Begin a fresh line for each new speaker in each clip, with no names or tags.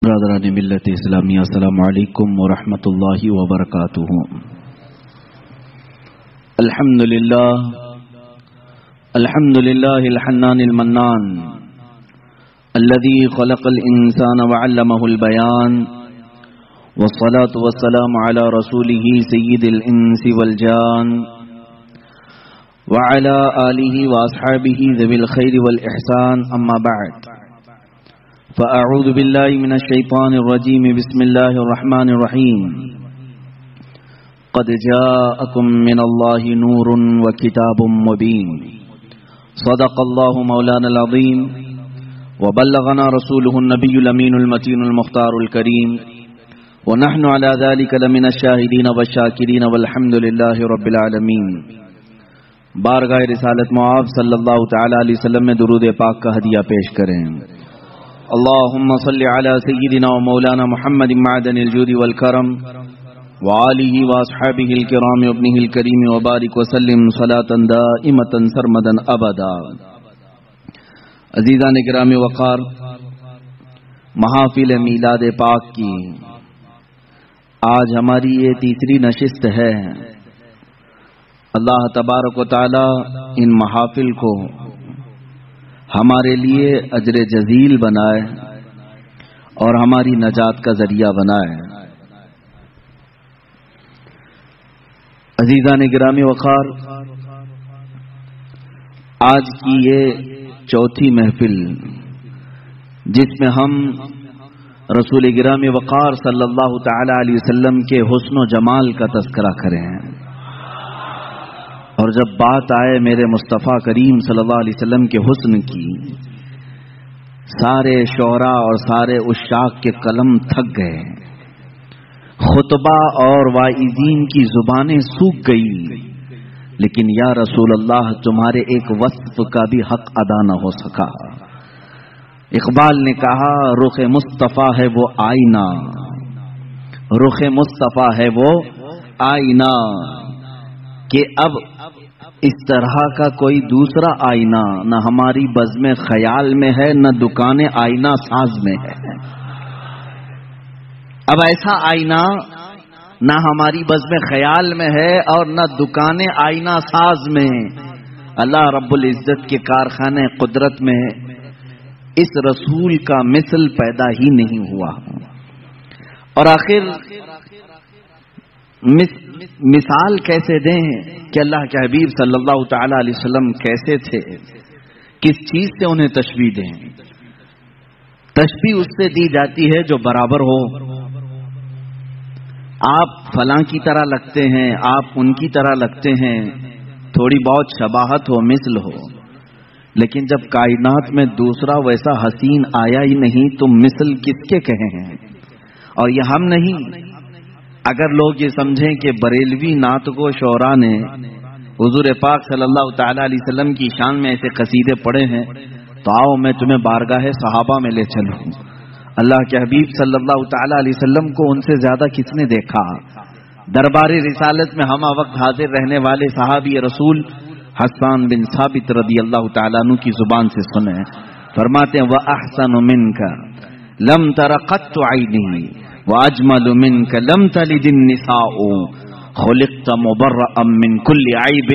برادران ملت اسلامی، السلام علیکم ورحمۃ اللہ وبرکاتہ۔ الحمد للہ الحنان المنان الذي خلق الانسان وعلمه البيان، والصلاة والسلام على رسوله سيد الانس والجان وعلى آله واصحابه ذوي الخير والاحسان، اما بعد، فأعوذ بالله من الشيطان الرجيم، بسم الله الرحمن الرحيم۔ قد جاءكم من الله نور وكتاب مبين، صدق الله مولانا العظيم، وبلغنا رسوله النبي الأمين المتين المختار الكريم، ونحن على ذلك لمن الشاهدين والشاكرين، والحمد لله رب العالمين۔ بارگاہ رسالت معاذ صلی اللہ تعالی علیہ وسلم میں درود پاک کا ہدیہ پیش کریں۔ اللهم صل على سيدنا ومولانا محمد معدن الجود والكرم، وآله واصحابه الكرام وابنه الكريم، وبارك وسلم صلاة دائمة سرمدا ابدا۔ عزیزان گرامی وقار، محافل میلاد پاک کی آج ہماری یہ تیسری نشست ہے۔ اللہ تبارک و تعالی ان محافل کو ہمارے لیے اجر جزیل بنائے اور ہماری نجات کا ذریعہ بنائے۔ عزیزان گرامی وقار، آج کی یہ چوتھی محفل جس میں ہم رسول گرامی وقار صلی اللہ تعالی علیہ وسلم کے حسن و جمال کا تذکرہ کریں، اور جب بات آئے میرے مصطفیٰ کریم صلی اللہ علیہ وسلم کے حسن کی، سارے شعراء اور سارے عشاق کے قلم تھک گئے، خطبہ اور واعظین کی زبانیں سوکھ گئی، لیکن یا رسول اللہ تمہارے ایک وصف کا بھی حق ادا نہ ہو سکا۔ اقبال نے کہا رخ مصطفیٰ ہے وہ آئینہ، رخ مصطفیٰ ہے وہ آئینہ، کہ اب اس طرح کا کوئی دوسرا آئینہ نہ ہماری بزم خیال میں ہے، نہ دکان آئینہ ساز میں ہے۔ اب ایسا آئینہ نہ ہماری بزم خیال میں ہے اور نہ دکان آئینہ ساز میں، اللہ رب العزت کے کارخانے قدرت میں اس رسول کا مثل پیدا ہی نہیں ہوا۔ اور آخر مثال کیسے دیں کہ اللہ کے حبیب صلی اللہ تعالی علیہ وسلم کیسے تھے، کس چیز سے انہیں تشبیہ دیں؟ تشبیہ اس سے دی جاتی ہے جو برابر ہو۔ آپ فلاں کی طرح لگتے ہیں، آپ ان کی طرح لگتے ہیں، تھوڑی بہت شباہت ہو، مثل ہو، لیکن جب کائنات میں دوسرا ویسا حسین آیا ہی نہیں تو مثل کس کے کہیں ہیں؟ اور یہ ہم نہیں، اگر لوگ یہ سمجھیں کہ بریلوی نعت کو شعراء نے حضور پاک صلی اللہ تعالی علیہ وسلم کی شان میں ایسے قصیدے پڑھے ہیں تو آؤ میں تمہیں بارگاہ صحابہ میں لے چلوں۔ اللہ کے حبیب صلی اللہ تعالی علیہ وسلم کو ان سے زیادہ کس نے دیکھا؟ دربار رسالت میں ہمہ وقت حاضر رہنے والے صحابی رسول حسان بن ثابت رضی اللہ تعالیٰ عنہ کی زبان سے سنیں، فرماتے ہیں وَأَحْسَنُ مِنْكَ لَمْ تَرَ قَطُّ عَيْنِهِ وَأَجْمَلُ مِنْكَ لَمْ تَلِدِ النِّسَاءُ خُلِقْتَ مُبَرَّأً مِّن كُلِّ عَيْبٍ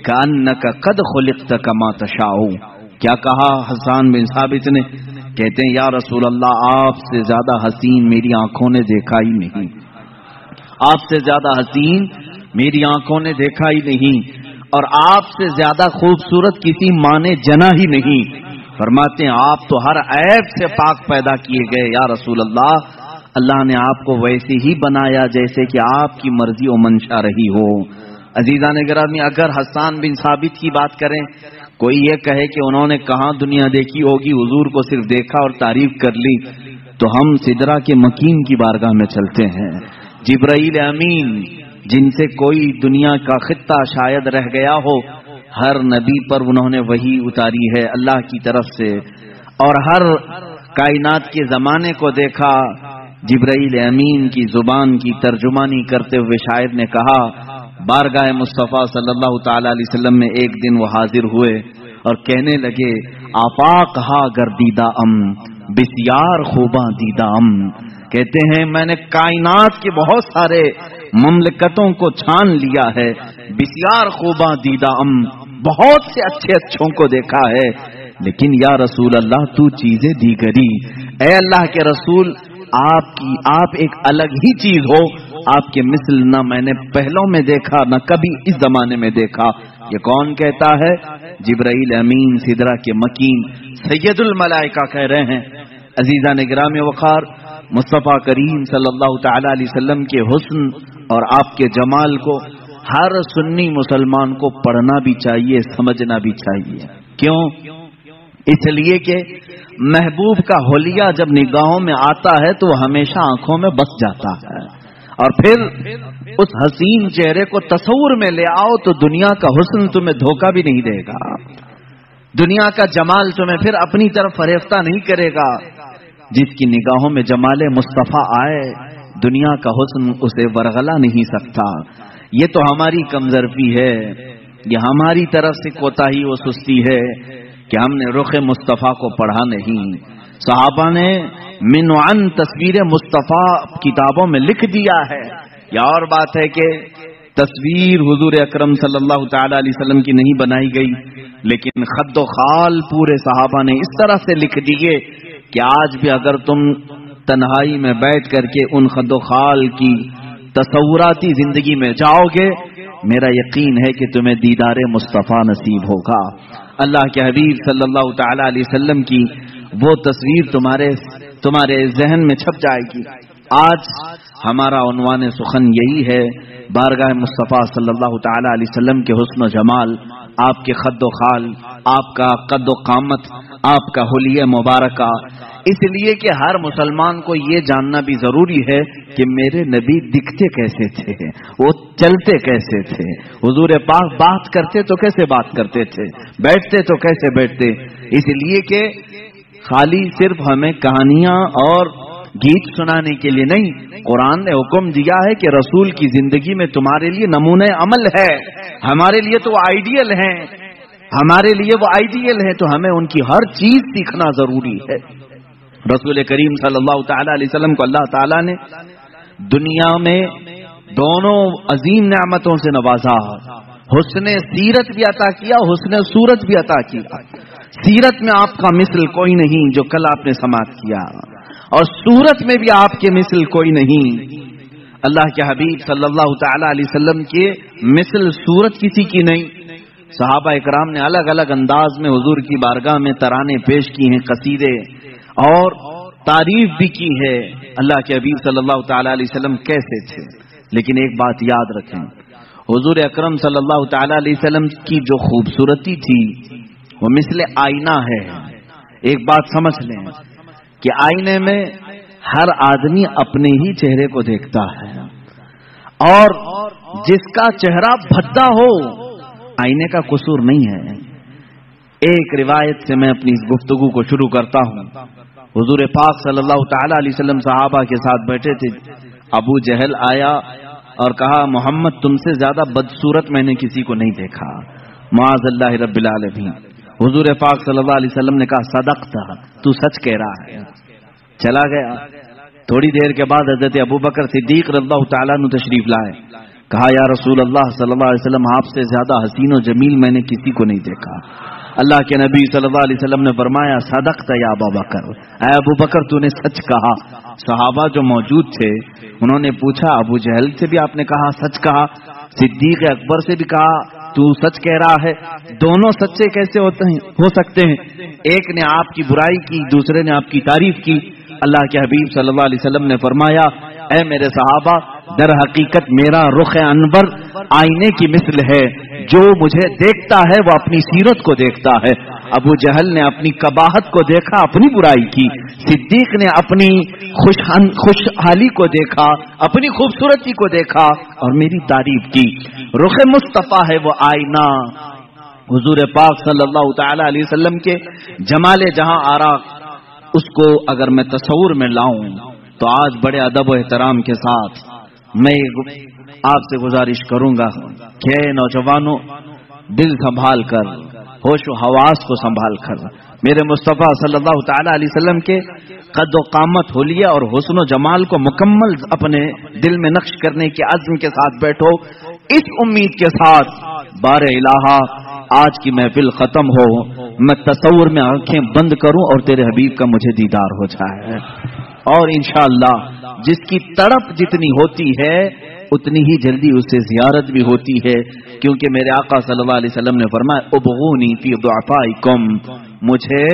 كَأَنَّكَ قَدْ خُلِقْتَ كَمَا تَشَاءُ۔ کیا کہا حسان بن ثابت نے؟ کہتے ہیں یا رسول اللہ آپ سے زیادہ حسین میری آنکھوں نے دیکھا ہی نہیں، آپ سے زیادہ حسین میری آنکھوں نے دیکھا ہی نہیں، اور آپ سے زیادہ خوبصورت کسی ماں نے جنا ہی نہیں۔ فرماتے ہیں آپ تو ہر عیب سے پاک پیدا کیے گئے یا رسول اللہ، اللہ نے آپ کو ویسے ہی بنایا جیسے کہ آپ کی مرضی و منشا رہی ہو۔ عزیزان گرامی، اگر حسان بن ثابت کی بات کریں، کوئی یہ کہے کہ انہوں نے کہاں دنیا دیکھی ہوگی، حضور کو صرف دیکھا اور تعریف کر لی، تو ہم سدرہ کے مکین کی بارگاہ میں چلتے ہیں۔ جبرائیل امین جن سے کوئی دنیا کا خطہ شاید رہ گیا ہو، ہر نبی پر انہوں نے وحی اتاری ہے اللہ کی طرف سے، اور ہر کائنات کے زمانے کو دیکھا۔ جبرائیل امین کی زبان کی ترجمانی کرتے ہوئے شاعر نے کہا بارگاہ مصطفیٰ صلی اللہ تعالی علیہ وسلم میں ایک دن وہ حاضر ہوئے اور کہنے لگے آفاق ہا گردیدہ بسیار خوباں دیدام. کہتے ہیں میں نے کائنات کے بہت سارے مملکتوں کو چھان لیا ہے. بسیار خوباں دیدام, بہت سے اچھے اچھوں کو دیکھا ہے. لیکن یا رسول اللہ تو چیزیں دیگری, اے اللہ کے رسول آپ ایک الگ ہی چیز ہو. آپ کے مثل نہ میں نے پہلوں میں دیکھا نہ کبھی اس زمانے میں دیکھا. یہ کون کہتا ہے؟ جبرائیل امین سدرہ کے مکین سید الملائکہ کہہ رہے ہیں. عزیزان گرامی وقار, مصطفیٰ کریم صلی اللہ تعالی علیہ وسلم کے حسن اور آپ کے جمال کو ہر سنی مسلمان کو پڑھنا بھی چاہیے, سمجھنا بھی چاہیے. کیوں؟ اس لیے کہ محبوب کا حلیہ جب نگاہوں میں آتا ہے تو وہ ہمیشہ آنکھوں میں بس جاتا ہے, اور پھر اس حسین چہرے کو تصور میں لے آؤ تو دنیا کا حسن تمہیں دھوکہ بھی نہیں دے گا, دنیا کا جمال تمہیں پھر اپنی طرف فریفتہ نہیں کرے گا. جس کی نگاہوں میں جمال مصطفیٰ آئے دنیا کا حسن اسے ورغلا نہیں سکتا. یہ تو ہماری کمزرفی ہے, یہ ہماری طرف سے کوتاہی و سستی ہے کہ ہم نے رخ مصطفیٰ کو پڑھا نہیں. صحابہ نے من عن تصویر مصطفیٰ کتابوں میں لکھ دیا ہے. یا اور بات ہے کہ تصویر حضور اکرم صلی اللہ تعالی علیہ وسلم کی نہیں بنائی گئی, لیکن خد و خال پورے صحابہ نے اس طرح سے لکھ دیے کہ آج بھی اگر تم تنہائی میں بیٹھ کر کے ان خد و خال کی تصوراتی زندگی میں جاؤ گے, میرا یقین ہے کہ تمہیں دیدار مصطفیٰ نصیب ہوگا. اللہ کے حبیب صلی اللہ تعالی علیہ وسلم کی وہ تصویر تمہارے ذہن میں چھپ جائے گی. آج ہمارا عنوان سخن یہی ہے, بارگاہ مصطفیٰ صلی اللہ تعالی علیہ وسلم کے حسن و جمال, آپ کے خد و خال, آپ کا قد و قامت, آپ کا حلیہ مبارکہ. اس لیے کہ ہر مسلمان کو یہ جاننا بھی ضروری ہے کہ میرے نبی دکھتے کیسے تھے, وہ چلتے کیسے تھے, حضور پاک بات کرتے تو کیسے بات کرتے تھے, بیٹھتے تو کیسے بیٹھتے. اس لیے کہ خالی صرف ہمیں کہانیاں اور گیت سنانے کے لیے نہیں, قرآن نے حکم دیا ہے کہ رسول کی زندگی میں تمہارے لیے نمونہ عمل ہے. ہمارے لیے تو وہ آئیڈیل ہیں, ہمارے لیے وہ آئیڈیل ہے, تو ہمیں ان کی ہر چیز سیکھنا ضروری ہے. رسول کریم صلی اللہ تعالی علیہ وسلم کو اللہ تعالیٰ نے دنیا میں دونوں عظیم نعمتوں سے نوازا. حسن سیرت بھی عطا کیا, حسن صورت بھی عطا کیا. سیرت میں آپ کا مثل کوئی نہیں جو کل آپ نے سماعت کیا, اور صورت میں بھی آپ کے مثل کوئی نہیں. اللہ کے حبیب صلی اللہ تعالی علیہ وسلم کے مثل صورت کسی کی نہیں. صحابہ اکرام نے الگ الگ انداز میں حضور کی بارگاہ میں ترانے پیش کی ہیں, قصیدے, اور تعریف بھی کی ہے اللہ کے حبیب صلی اللہ تعالی علیہ وسلم کیسے تھے. لیکن ایک بات یاد رکھیں, حضور اکرم صلی اللہ تعالی علیہ وسلم کی جو خوبصورتی تھی وہ مثل آئینہ ہے. ایک بات سمجھ لیں کہ آئینے میں ہر آدمی اپنے ہی چہرے کو دیکھتا ہے, اور جس کا چہرہ بھدا ہو آئینے کا قصور نہیں ہے. ایک روایت سے میں اپنی اس گفتگو کو شروع کرتا ہوں. حضور پاک صلی اللہ تعالی علیہ وسلم صحابہ کے ساتھ بیٹھے تھے. ابو جہل آیا اور کہا محمد تم سے زیادہ بدصورت میں نے کسی کو نہیں دیکھا, معاذ اللہ رب العالمین. حضور پاک صلی اللہ علیہ وسلم نے کہا صدقت, تو سچ کہہ رہا ہے. چلا گیا. تھوڑی دیر کے بعد حضرت ابو بکر صدیق رضی اللہ تعالیٰ عنہ تشریف لائے. کہا یا رسول اللہ صلی اللہ علیہ وسلم آپ سے زیادہ حسین و جمیل میں نے کسی کو نہیں دیکھا. اللہ کے نبی صلی اللہ علیہ وسلم نے فرمایا صدقت یا ابو بکر, اے ابو بکر تو نے سچ کہا. صحابہ جو موجود تھے انہوں نے پوچھا ابو جہل سے بھی آپ نے کہا سچ کہا, صدیق اکبر سے بھی کہا تو سچ کہہ رہا ہے. دونوں سچے کیسے ہو سکتے ہیں؟ ایک نے آپ کی برائی کی, دوسرے نے آپ کی تعریف کی. اللہ کے حبیب صلی اللہ علیہ وسلم نے فرمایا اے میرے صحابہ, در حقیقت میرا رخ انور آئینے کی مثل ہے, جو مجھے دیکھتا ہے وہ اپنی سیرت کو دیکھتا ہے. ابو جہل نے اپنی قباحت کو دیکھا, اپنی برائی کی. صدیق نے اپنی خوشحالی کو دیکھا, اپنی خوبصورتی کو دیکھا اور میری تعریف کی. رخ مصطفیٰ ہے وہ آئینہ. حضور پاک صلی اللہ تعالی علیہ وسلم کے جمال جہاں آرا اس کو اگر میں تصور میں لاؤں تو آج بڑے ادب و احترام کے ساتھ میں آپ سے گزارش کروں گا کہ نوجوانوں دل سنبھال کر, ہوش و حواس کو سنبھال کر میرے مصطفیٰ صلی اللہ تعالی علیہ وسلم کے قد و قامت حلیہ اور حسن و جمال کو مکمل اپنے دل میں نقش کرنے کے عزم کے ساتھ بیٹھو، اس امید کے ساتھ بار الہا آج کی محفل ختم ہو، میں تصور میں آنکھیں بند کروں اور تیرے حبیب کا مجھے دیدار ہو جائے، اور انشاءاللہ جس کی تڑپ جتنی ہوتی ہے اتنی ہی جلدی اس سے زیارت بھی ہوتی ہے، کیونکہ میرے آقا صلی اللہ علیہ وسلم نے فرمایا ابغونی فی ضعفائکم، مجھے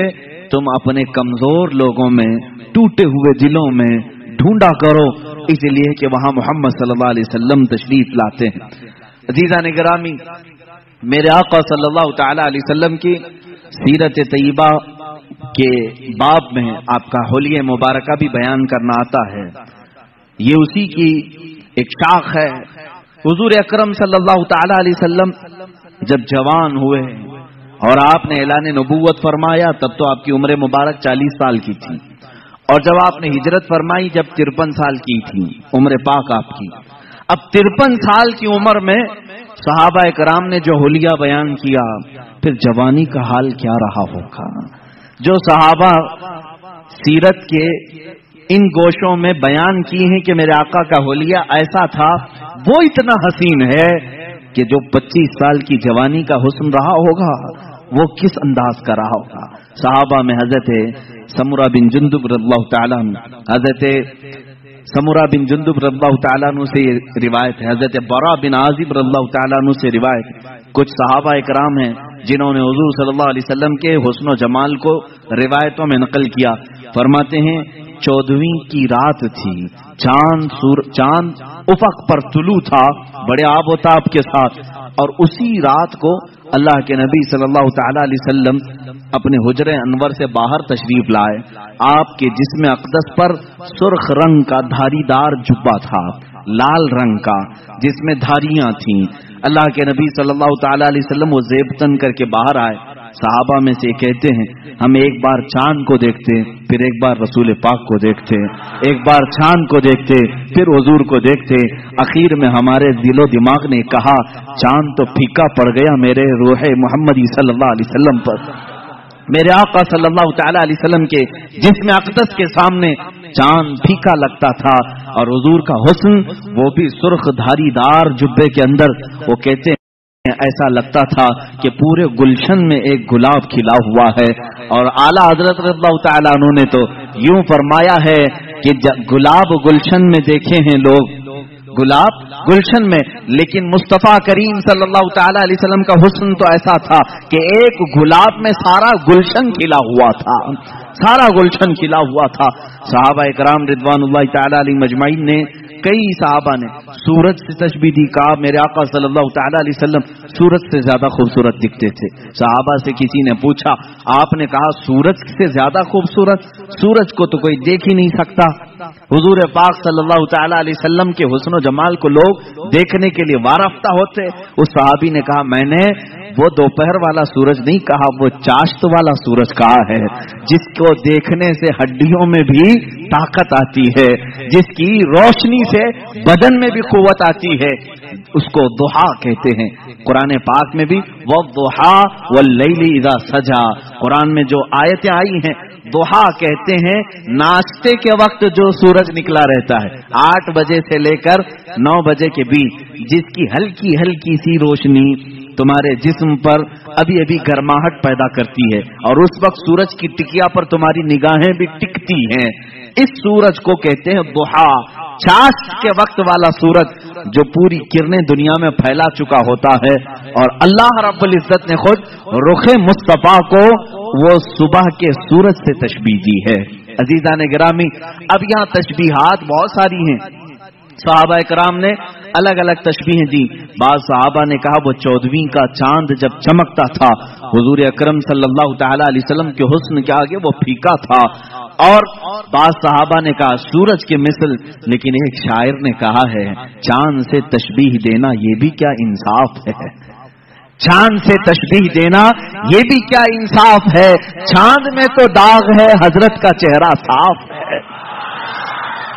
تم اپنے کمزور لوگوں میں، ٹوٹے ہوئے دلوں میں ڈھونڈا کرو، اس لیے کہ وہاں محمد صلی اللہ علیہ وسلم تشریف لاتے ہیں۔ عزیزان گرامی، میرے آقا صلی اللہ تعالی علیہ وسلم کی سیرت طیبہ کے باب میں آپ کا حلیہ مبارکہ بھی بیان کرنا آتا ہے، یہ اسی کی ایک شاخ ہے۔ حضور اکرم صلی اللہ تعالی علیہ وسلم جب جوان ہوئے اور آپ نے اعلان نبوت فرمایا تب تو آپ کی عمر مبارک 40 سال کی تھی، اور جب آپ نے ہجرت فرمائی جب 53 سال کی تھی عمر پاک آپ کی۔ اب 53 سال کی عمر میں صحابہ کرام نے جو حلیہ بیان کیا، پھر جوانی کا حال کیا رہا ہوگا؟ جو صحابہ سیرت کے ان گوشوں میں بیان کی ہیں کہ میرے آقا کا حلیہ ایسا تھا، وہ اتنا حسین ہے کہ جو 25 سال کی جوانی کا حسن رہا ہوگا وہ کس انداز کا رہا ہوگا۔ صحابہ میں حضرت سمرہ بن جندب رضی اللہ تعالیٰ عنہ، حضرت سمرہ بن جندب رضی اللہ تعالیٰ عنہ سے روایت ہے، حضرت برا بن عازب رضی اللہ تعالیٰ عنہ سے روایت ہے۔ کچھ صحابہ اکرام ہیں جنہوں نے حضور صلی اللہ علیہ وسلم کے حسن و جمال کو روایتوں میں نقل کیا، فرماتے ہیں 14ویں کی رات تھی، چاند افق پر طلوع تھا بڑے آب و تاب کے ساتھ، اور اسی رات کو اللہ کے نبی صلی اللہ تعالی علیہ وسلم اپنے حجرہ انور سے باہر تشریف لائے۔ آپ کے جسم اقدس پر سرخ رنگ کا دھاری دار جبہ تھا، لال رنگ کا جس میں دھاریاں تھیں۔ اللہ کے نبی صلی اللہ تعالی علیہ وسلم وہ زیب تن کر کے باہر آئے۔ صحابہ میں سے کہتے ہیں ہم ایک بار چاند کو دیکھتے، پھر ایک بار رسول پاک کو دیکھتے، ایک بار چاند کو دیکھتے پھر حضور کو دیکھتے، اخیر میں ہمارے دل و دماغ نے کہا چاند تو پھیکا پڑ گیا میرے روح محمدی صلی اللہ علیہ وسلم پر۔ میرے آقا صلی اللہ تعالی علیہ وسلم کے جسم اقدس کے سامنے چاند پھیکا لگتا تھا، اور حضور کا حسن وہ بھی سرخ دھاری دار جبے کے اندر، وہ کہتے ہیں ایسا لگتا تھا کہ پورے گلشن میں ایک گلاب کھلا ہوا ہے۔ اور اعلیٰ حضرت رضی اللہ تعالیٰ عنہ نے تو یوں فرمایا ہے کہ گلاب گلشن میں دیکھے ہیں لوگ، گلاب گلشن میں، لیکن مصطفیٰ کریم صلی اللہ تعالی علیہ وسلم کا حسن تو ایسا تھا کہ ایک گلاب میں سارا گلشن کھلا ہوا تھا، سارا گلشن کھلا ہوا تھا۔ صحابہ اکرام رضوان اللہ تعالی علیہ مجمعین نے، کئی صحابہ نے سورج سے تشبیہ دی، کہا میرے آقا صلی اللہ تعالی علیہ وسلم سورج سے زیادہ خوبصورت دکھتے تھے۔ صحابہ سے کسی نے پوچھا، آپ نے کہا سورج سے زیادہ خوبصورت؟ سورج کو تو کوئی دیکھ ہی نہیں سکتا۔ حضور پاک صلی اللہ تعالی علیہ وسلم کے حسن و جمال کو لوگ دیکھنے کے لیے وارفتہ ہوتے۔ اس صحابی نے کہا میں نے وہ دوپہر والا سورج نہیں کہا، وہ چاشت والا سورج کہا ہے، جس کو دیکھنے سے ہڈیوں میں بھی طاقت آتی ہے، جس کی روشنی سے بدن میں بھی قوت آتی ہے، اس کو ضحا کہتے ہیں۔ قرآن پاک میں بھی والضحا واللیل اذا سجا، قرآن میں جو آیتیں آئی ہیں ضحا کہتے ہیں ناشتے کے وقت جو سورج نکلا رہتا ہے 8 بجے سے لے کر 9 بجے کے بیچ، جس کی ہلکی ہلکی سی روشنی تمہارے جسم پر ابھی ابھی گرماہٹ پیدا کرتی ہے، اور اس وقت سورج کی ٹکیا پر تمہاری نگاہیں بھی ٹکتی ہیں، اس سورج کو کہتے ہیں ضحا۔ چاشت کے وقت والا سورج جو پوری کرنیں دنیا میں پھیلا چکا ہوتا ہے، اور اللہ رب العزت نے خود رخ مصطفیٰ کو وہ صبح کے سورج سے تشبیہ دی ہے۔ عزیزان گرامی، اب یہاں تشبیہات بہت ساری ہیں، صحابہ کرام نے الگ الگ تشبیہیں دی۔ بعض صحابہ نے کہا وہ 14ویں کا چاند جب چمکتا تھا حضور اکرم صلی اللہ تعالی علیہ وسلم کے حسن کے آگے وہ پھیکا تھا، اور بعض صحابہ نے کہا سورج کے مثل، لیکن ایک شاعر نے کہا ہے چاند سے تشبیہ دینا یہ بھی کیا انصاف ہے، چاند سے تشبیہ دینا یہ بھی کیا انصاف ہے، چاند میں تو داغ ہے حضرت کا چہرہ صاف ہے۔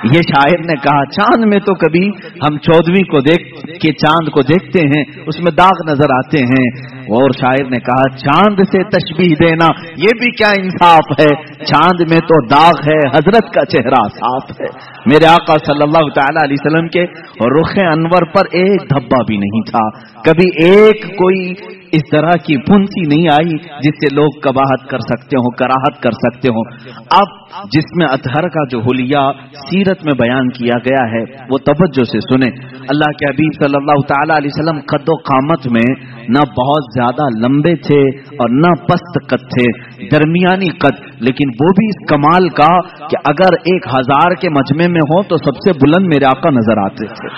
یہ شاعر نے کہا چاند میں تو کبھی ہم 14ویں کو دیکھ کے چاند کو دیکھتے ہیں اس میں داغ نظر آتے ہیں، اور شاعر نے کہا چاند سے تشبیہ دینا یہ بھی کیا انصاف ہے، چاند میں تو داغ ہے حضرت کا چہرہ صاف ہے۔ میرے آقا صلی اللہ تعالی علیہ وسلم کے رخ انور پر ایک دھبا بھی نہیں تھا، کبھی ایک کوئی اس طرح کی پھنسی نہیں آئی جس سے لوگ قباحت کر سکتے ہوں، کراہت کر سکتے ہوں۔ اب جس میں اطہر کا جو حلیہ سیرت میں بیان کیا گیا ہے وہ توجہ سے سنیں۔ اللہ کے حبیب صلی اللہ تعالی علیہ وسلم قد و قامت میں نہ بہت زیادہ لمبے تھے اور نہ پست قد تھے، درمیانی قد، لیکن وہ بھی اس کمال کا کہ اگر 1000 کے مجمع میں ہوں تو سب سے بلند میرے آقا نظر آتے تھے۔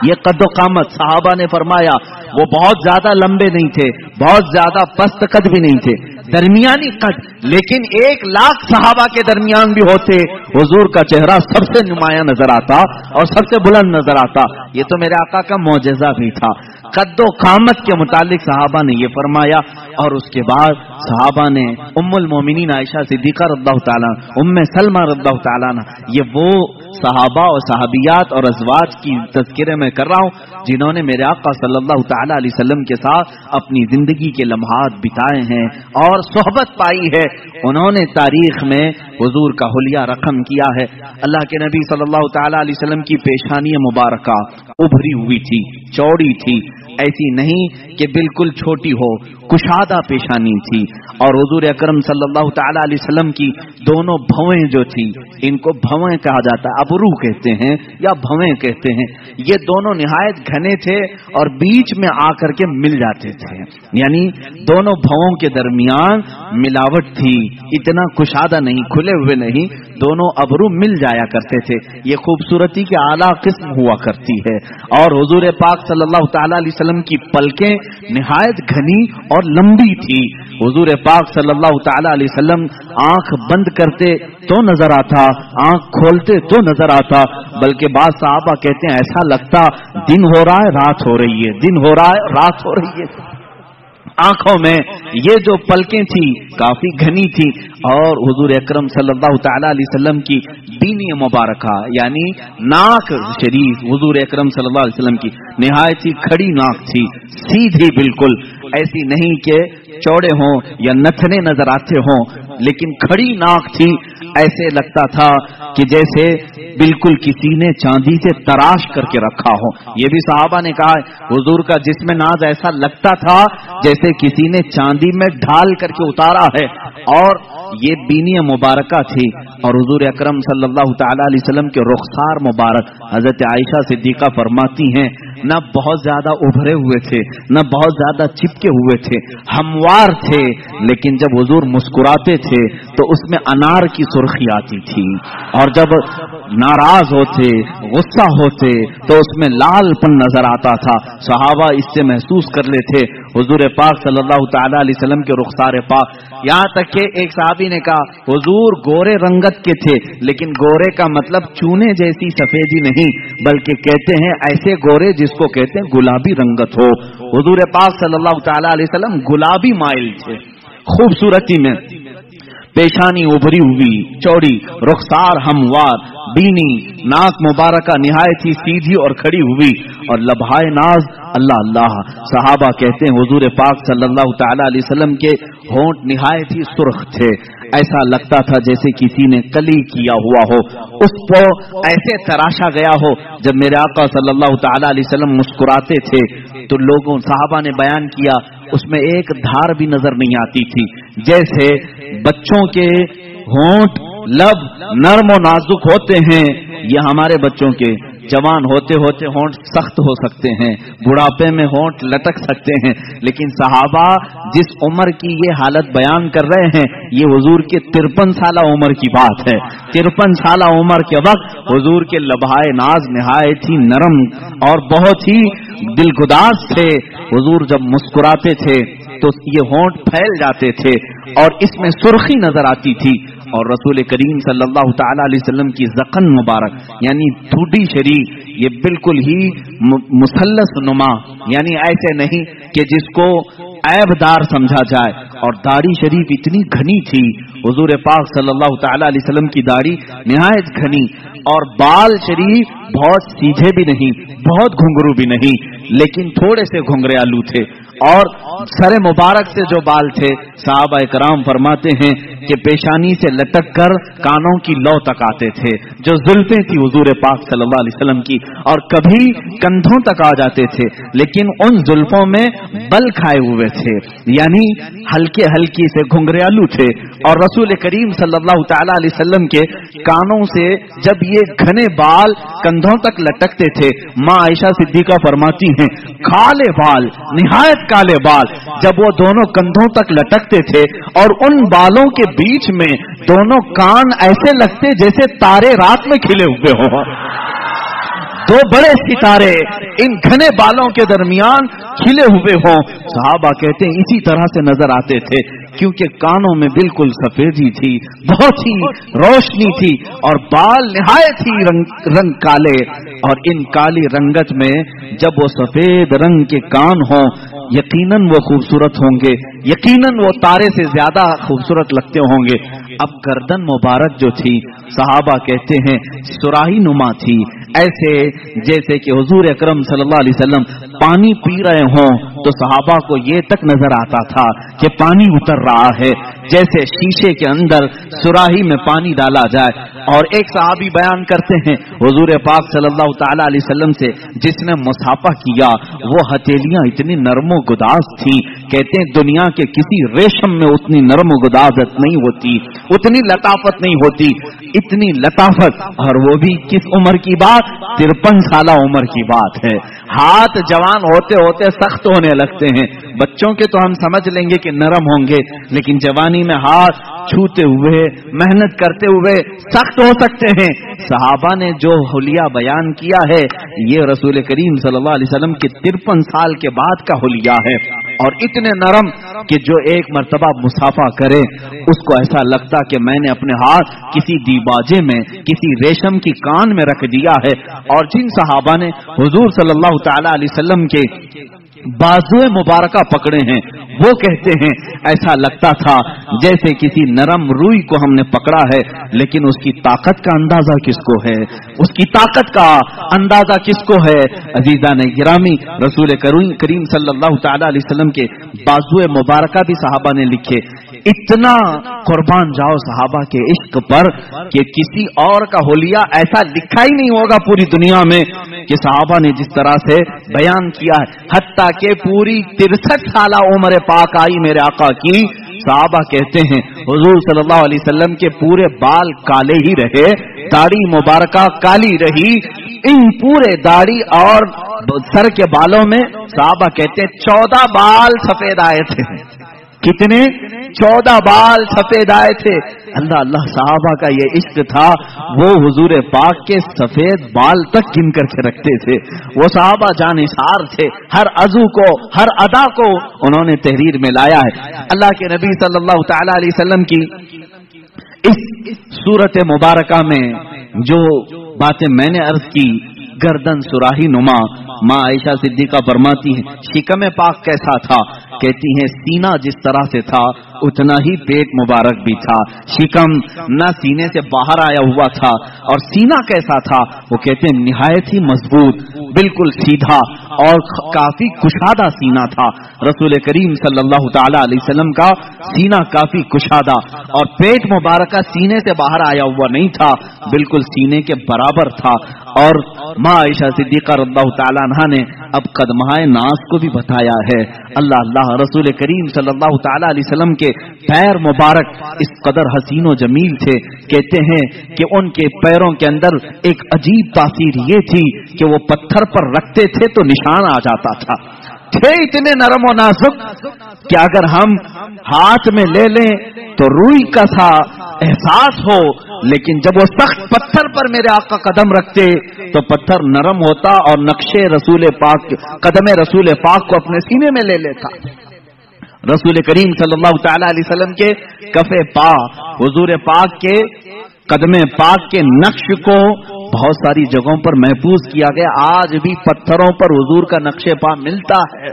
یہ قد و قامت، صحابہ نے فرمایا وہ بہت زیادہ لمبے نہیں تھے، بہت زیادہ پست قد بھی نہیں تھے، درمیانی قد، لیکن 1,00,000 صحابہ کے درمیان بھی ہوتے حضور کا چہرہ سب سے نمایاں نظر آتا اور سب سے بلند نظر آتا۔ یہ تو میرے آقا کا معجزہ بھی تھا۔ قد و قامت کے متعلق صحابہ نے یہ فرمایا، اور اس کے بعد صحابہ نے ام المومنین عائشہ صدیقہ رضی اللہ تعالیٰ، ام سلمہ رضی اللہ تعالیٰ، یہ وہ صحابہ اور صحابیات اور ازواج کی تذکرے میں کر رہا ہوں جنہوں نے میرے آقا صلی اللہ تعالی علیہ وسلم کے ساتھ اپنی زندگی کے لمحات بتائے ہیں اور صحبت پائی ہے، انہوں نے تاریخ میں حضور کا حلیہ رقم کیا ہے۔ اللہ کے نبی صلی اللہ تعالی علیہ وسلم کی پیشانی مبارکہ ابھری ہوئی تھی، چوڑی تھی، ایسی نہیں کہ بالکل چھوٹی ہو، کشادہ پیشانی تھی، اور حضور اکرم صلی اللہ تعالی علیہ وسلم کی دونوں بھویں جو تھی، ان کو بھویں کہا جاتا ہے، ابرو کہتے ہیں یا بھویں کہتے ہیں، یہ دونوں نہایت گھنے تھے اور بیچ میں آ کر کے مل جاتے تھے، یعنی دونوں بھووں کے درمیان ملاوٹ تھی، اتنا کشادہ نہیں، کھلے ہوئے نہیں، دونوں ابرو مل جایا کرتے تھے۔ یہ خوبصورتی کی اعلیٰ قسم ہوا کرتی ہے، اور حضور پاک صلی اللہ تعالی علیہ وسلم کی پلکیں نہایت گھنی اور لمبی تھی۔ حضور پاک صلی اللہ تعالی علیہ وسلم آنکھ بند کرتے تو نظر آتا، آنکھ کھولتے تو نظر آتا، بلکہ بعض صحابہ کہتے ہیں ایسا لگتا دن ہو رہا ہے رات ہو رہی ہے، دن ہو رہا ہے رات ہو رہی ہے۔ آنکھوں میں یہ جو پلکیں تھی کافی گھنی تھی، اور حضور اکرم صلی اللہ تعالی علیہ وسلم کی بینی مبارکہ یعنی ناک شریف، حضور اکرم صلی اللہ علیہ وسلم کی نہایت ہی کھڑی ناک تھی، سیدھی بالکل، ایسی نہیں کہ چوڑے ہوں یا نتنے نظر آتے ہوں، لیکن کھڑی ناک تھی، ایسے لگتا تھا کہ جیسے بالکل کسی نے چاندی سے تراش کر کے رکھا ہو۔ یہ بھی صحابہ نے کہا حضور کا جسم ناز ایسا لگتا تھا جیسے کسی نے چاندی میں ڈھال کر کے اتارا ہے، اور یہ بینی مبارکہ تھی، اور حضور اکرم صلی اللہ تعالی علیہ وسلم کے رخسار مبارک حضرت عائشہ صدیقہ فرماتی ہیں نہ بہت زیادہ ابھرے ہوئے تھے نہ بہت زیادہ چپکے ہوئے تھے، ہموار تھے، لیکن جب حضور مسکراتے تھے تو اس میں انار کی سرخی آتی تھی، اور جب ناراض ہوتے غصہ ہوتے تو اس میں لال پن نظر آتا تھا۔ صحابہ اس سے محسوس کر لیتے حضور پاک صلی اللہ تعالی علیہ وسلم کے رخسار پاک، یہاں تک کہ ایک صحابی نے کہا حضور گورے رنگت کے تھے، لیکن گورے کا مطلب چونے جیسی سفیدی نہیں، بلکہ کہتے ہیں ایسے گورے جس کو کہتے ہیں گلابی رنگت ہو۔ حضور پاک صلی اللہ تعالی علیہ وسلم گلابی مائل تھے خوبصورتی میں، پیشانی ابھری ہوئی چوڑی، رخسار ہموار، بینی ناک مبارکہ نہایت ہی سیدھی اور کھڑی ہوئی، اور لبہائے ناز اللہ اللہ۔ صحابہ کہتے ہیں حضور پاک صلی اللہ تعالی علیہ وسلم کے ہونٹ نہایت ہی سرخ تھے، ایسا لگتا تھا جیسے کسی نے کلی کیا ہوا ہو، اس کو ایسے تراشا گیا ہو۔ جب میرے آقا صلی اللہ تعالی علیہ وسلم مسکراتے تھے تو لوگوں صحابہ نے بیان کیا اس میں ایک دھار بھی نظر نہیں آتی تھی، جیسے بچوں کے ہونٹ لب نرم و نازک ہوتے ہیں، یہ ہمارے بچوں کے جوان ہوتے ہوتے ہونٹ سخت ہو سکتے ہیں، بڑھاپے میں ہونٹ لٹک سکتے ہیں، لیکن صحابہ جس عمر کی یہ حالت بیان کر رہے ہیں یہ حضور کے 53 سالہ عمر کی بات ہے۔ 53 سالہ عمر کے وقت حضور کے لبہائے ناز نہایت ہی نرم اور بہت ہی دلگداز تھے۔ حضور جب مسکراتے تھے تو یہ ہونٹ پھیل جاتے تھے اور اس میں سرخی نظر آتی تھی، اور رسول کریم صلی اللہ تعالی علیہ وسلم کی ذقن مبارک یعنی ٹھوڈی شریف یہ بالکل ہی مثلث نما، یعنی ایسے نہیں کہ جس کو عیب دار سمجھا جائے، اور داڑھی شریف اتنی گھنی تھی، حضور پاک صلی اللہ تعالی علیہ وسلم کی داڑھی نہایت گھنی، اور بال شریف بہت سیدھے بھی نہیں، بہت گھنگرو بھی نہیں، لیکن تھوڑے سے گھنگریالو تھے، اور سر مبارک سے جو بال تھے صحابہ کرام فرماتے ہیں کہ پیشانی سے لٹک کر کانوں کی لو تک آتے تھے، جو زلفیں تھی حضور پاک صلی اللہ علیہ وسلم کی، اور کبھی کندھوں تک آ جاتے تھے، لیکن ان زلفوں میں بل کھائے ہوئے تھے، یعنی ہلکے ہلکی سے گھنگریالو تھے۔ اور رسول کریم صلی اللہ تعالی علیہ وسلم کے کانوں سے جب یہ گھنے بال کندھوں تک لٹکتے تھے، ماں عائشہ صدیقہ فرماتی ہیں کالے بال، نہایت کالے بال جب وہ دونوں کندھوں تک لٹکتے تھے، اور ان بالوں کے بیچ میں دونوں کان ایسے لگتے جیسے تارے رات میں کھلے ہوئے ہوں، دو بڑے ستارے ان گھنے بالوں کے درمیان کھلے ہوئے ہوں۔ صحابہ کہتے ہیں اسی طرح سے نظر آتے تھے، کیونکہ کانوں میں بالکل سفیدی تھی، بہت ہی روشنی تھی، اور بال نہایت ہی رنگ کالے، اور ان کالی رنگت میں جب وہ سفید رنگ کے کان ہوں یقیناً وہ خوبصورت ہوں گے، یقیناً وہ تارے سے زیادہ خوبصورت لگتے ہوں گے۔ اب گردن مبارک جو تھی صحابہ کہتے ہیں سراہی نما تھی، ایسے جیسے کہ حضور اکرم صلی اللہ علیہ وسلم پانی پی رہے ہوں تو صحابہ کو یہ تک نظر آتا تھا کہ پانی اتر رہا ہے، جیسے شیشے کے اندر سراہی میں پانی ڈالا جائے۔ اور ایک صحابی بیان کرتے ہیں حضور پاک صلی اللہ تعالی علیہ وسلم سے جس نے مصافحہ کیا، وہ ہتھیلیاں اتنی نرم و گداز تھی، کہتے ہیں دنیا کے کسی ریشم میں اتنی نرم و گدازت نہیں ہوتی، اتنی لطافت نہیں ہوتی، اتنی لطافت، اور وہ بھی کس عمر کی بات؟ 53 سالہ عمر کی بات ہے۔ ہاتھ جوان ہوتے ہوتے سخت ہونے لگتے ہیں، بچوں کے تو ہم سمجھ لیں گے کہ نرم ہوں گے، لیکن جوانی میں ہاتھ چھوتے ہوئے محنت کرتے ہوئے سخت ہو سکتے ہیں۔ صحابہ نے جو حلیہ بیان کیا ہے یہ رسول کریم صلی اللہ علیہ وسلم کے 53 سال کے بعد کا حلیہ ہے، اور اتنے نرم کہ جو ایک مرتبہ مصافحہ کرے اس کو ایسا لگتا کہ میں نے اپنے ہاتھ کسی دیباجے میں، کسی ریشم کی کان میں رکھ دیا ہے۔ اور جن صحابہ نے حضور صلی اللہ تعالی علیہ وسلم کے بازوئے مبارکہ پکڑے ہیں وہ کہتے ہیں ایسا لگتا تھا جیسے کسی نرم روئی کو ہم نے پکڑا ہے، لیکن اس کی طاقت کا اندازہ کس کو ہے؟ اس کی طاقت کا اندازہ کس کو ہے؟ عزیزان گرامی، رسول کریم صلی اللہ تعالی علیہ وسلم کے بازوئے مبارکہ بھی صحابہ نے لکھے۔ اتنا قربان جاؤ صحابہ کے عشق پر کہ کسی اور کا حلیہ ایسا لکھا ہی نہیں ہوگا پوری دنیا میں کہ صحابہ نے جس طرح سے بیان کیا ہے، حتیٰ کہ پوری 63 سالہ عمر پاک آئی میرے آقا کی، صحابہ کہتے ہیں حضور صلی اللہ علیہ وسلم کے پورے بال کالے ہی رہے، داڑھی مبارکہ کالی رہی، ان پورے داڑھی اور سر کے بالوں میں صحابہ کہتے ہیں 14 بال سفید آئے تھے۔ کتنے؟ 14 بال سفید آئے تھے۔ اللہ اللہ، صحابہ کا یہ عشق تھا، وہ حضور پاک کے سفید بال تک گن کر کے رکھتے تھے۔ وہ صحابہ جانثار تھے، ہر عضو کو، ہر ادا کو انہوں نے تحریر میں لایا ہے۔ اللہ کے نبی صلی اللہ تعالی علیہ وسلم کی اس صورت مبارکہ میں جو باتیں میں نے عرض کی، گردن سراہی نما، ماں عائشہ صدیقہ فرماتی ہیں شکم پاک کیسا تھا؟ کہتی ہیں سینہ جس طرح سے تھا اتنا ہی پیٹ مبارک بھی تھا، شکم نہ سینے سے باہر آیا ہوا تھا۔ اور سینہ کیسا تھا؟ وہ کہتے ہیں نہایت ہی مضبوط، بالکل سیدھا اور کافی کشادہ سینہ تھا۔ رسول کریم صلی اللہ تعالی علیہ وسلم کا سینہ کافی کشادہ، اور پیٹ مبارکہ سینے سے باہر آیا ہوا نہیں تھا، بالکل سینے کے برابر تھا۔ اور ماں عائشہ صدیقہ رضی اللہ تعالی عنہا نے اب قدمہائے ناز کو بھی بتایا ہے۔ اللہ اللہ، رسول کریم صلی اللہ تعالی علیہ وسلم کے پیر مبارک اس قدر حسین و جمیل تھے، کہتے ہیں کہ ان کے پیروں کے اندر ایک عجیب تاثیر یہ تھی کہ وہ پتھر پر رکھتے تھے تو نشان آ جاتا تھا، تھے اتنے نرم و نازک کہ اگر ہم ہاتھ میں لے لیں تو روئی کا سا احساس ہو، لیکن جب وہ سخت پتھر پر میرے آقا قدم رکھتے تو پتھر نرم ہوتا اور نقشے رسول پاک، قدم رسول پاک کو اپنے سینے میں لے لیتا۔ رسول کریم صلی اللہ تعالی علیہ وسلم کے کف پا، حضور پاک کے قدم پاک کے نقش کو بہت ساری جگہوں پر محفوظ کیا گیا، آج بھی پتھروں پر حضور کا نقش پا ملتا ہے۔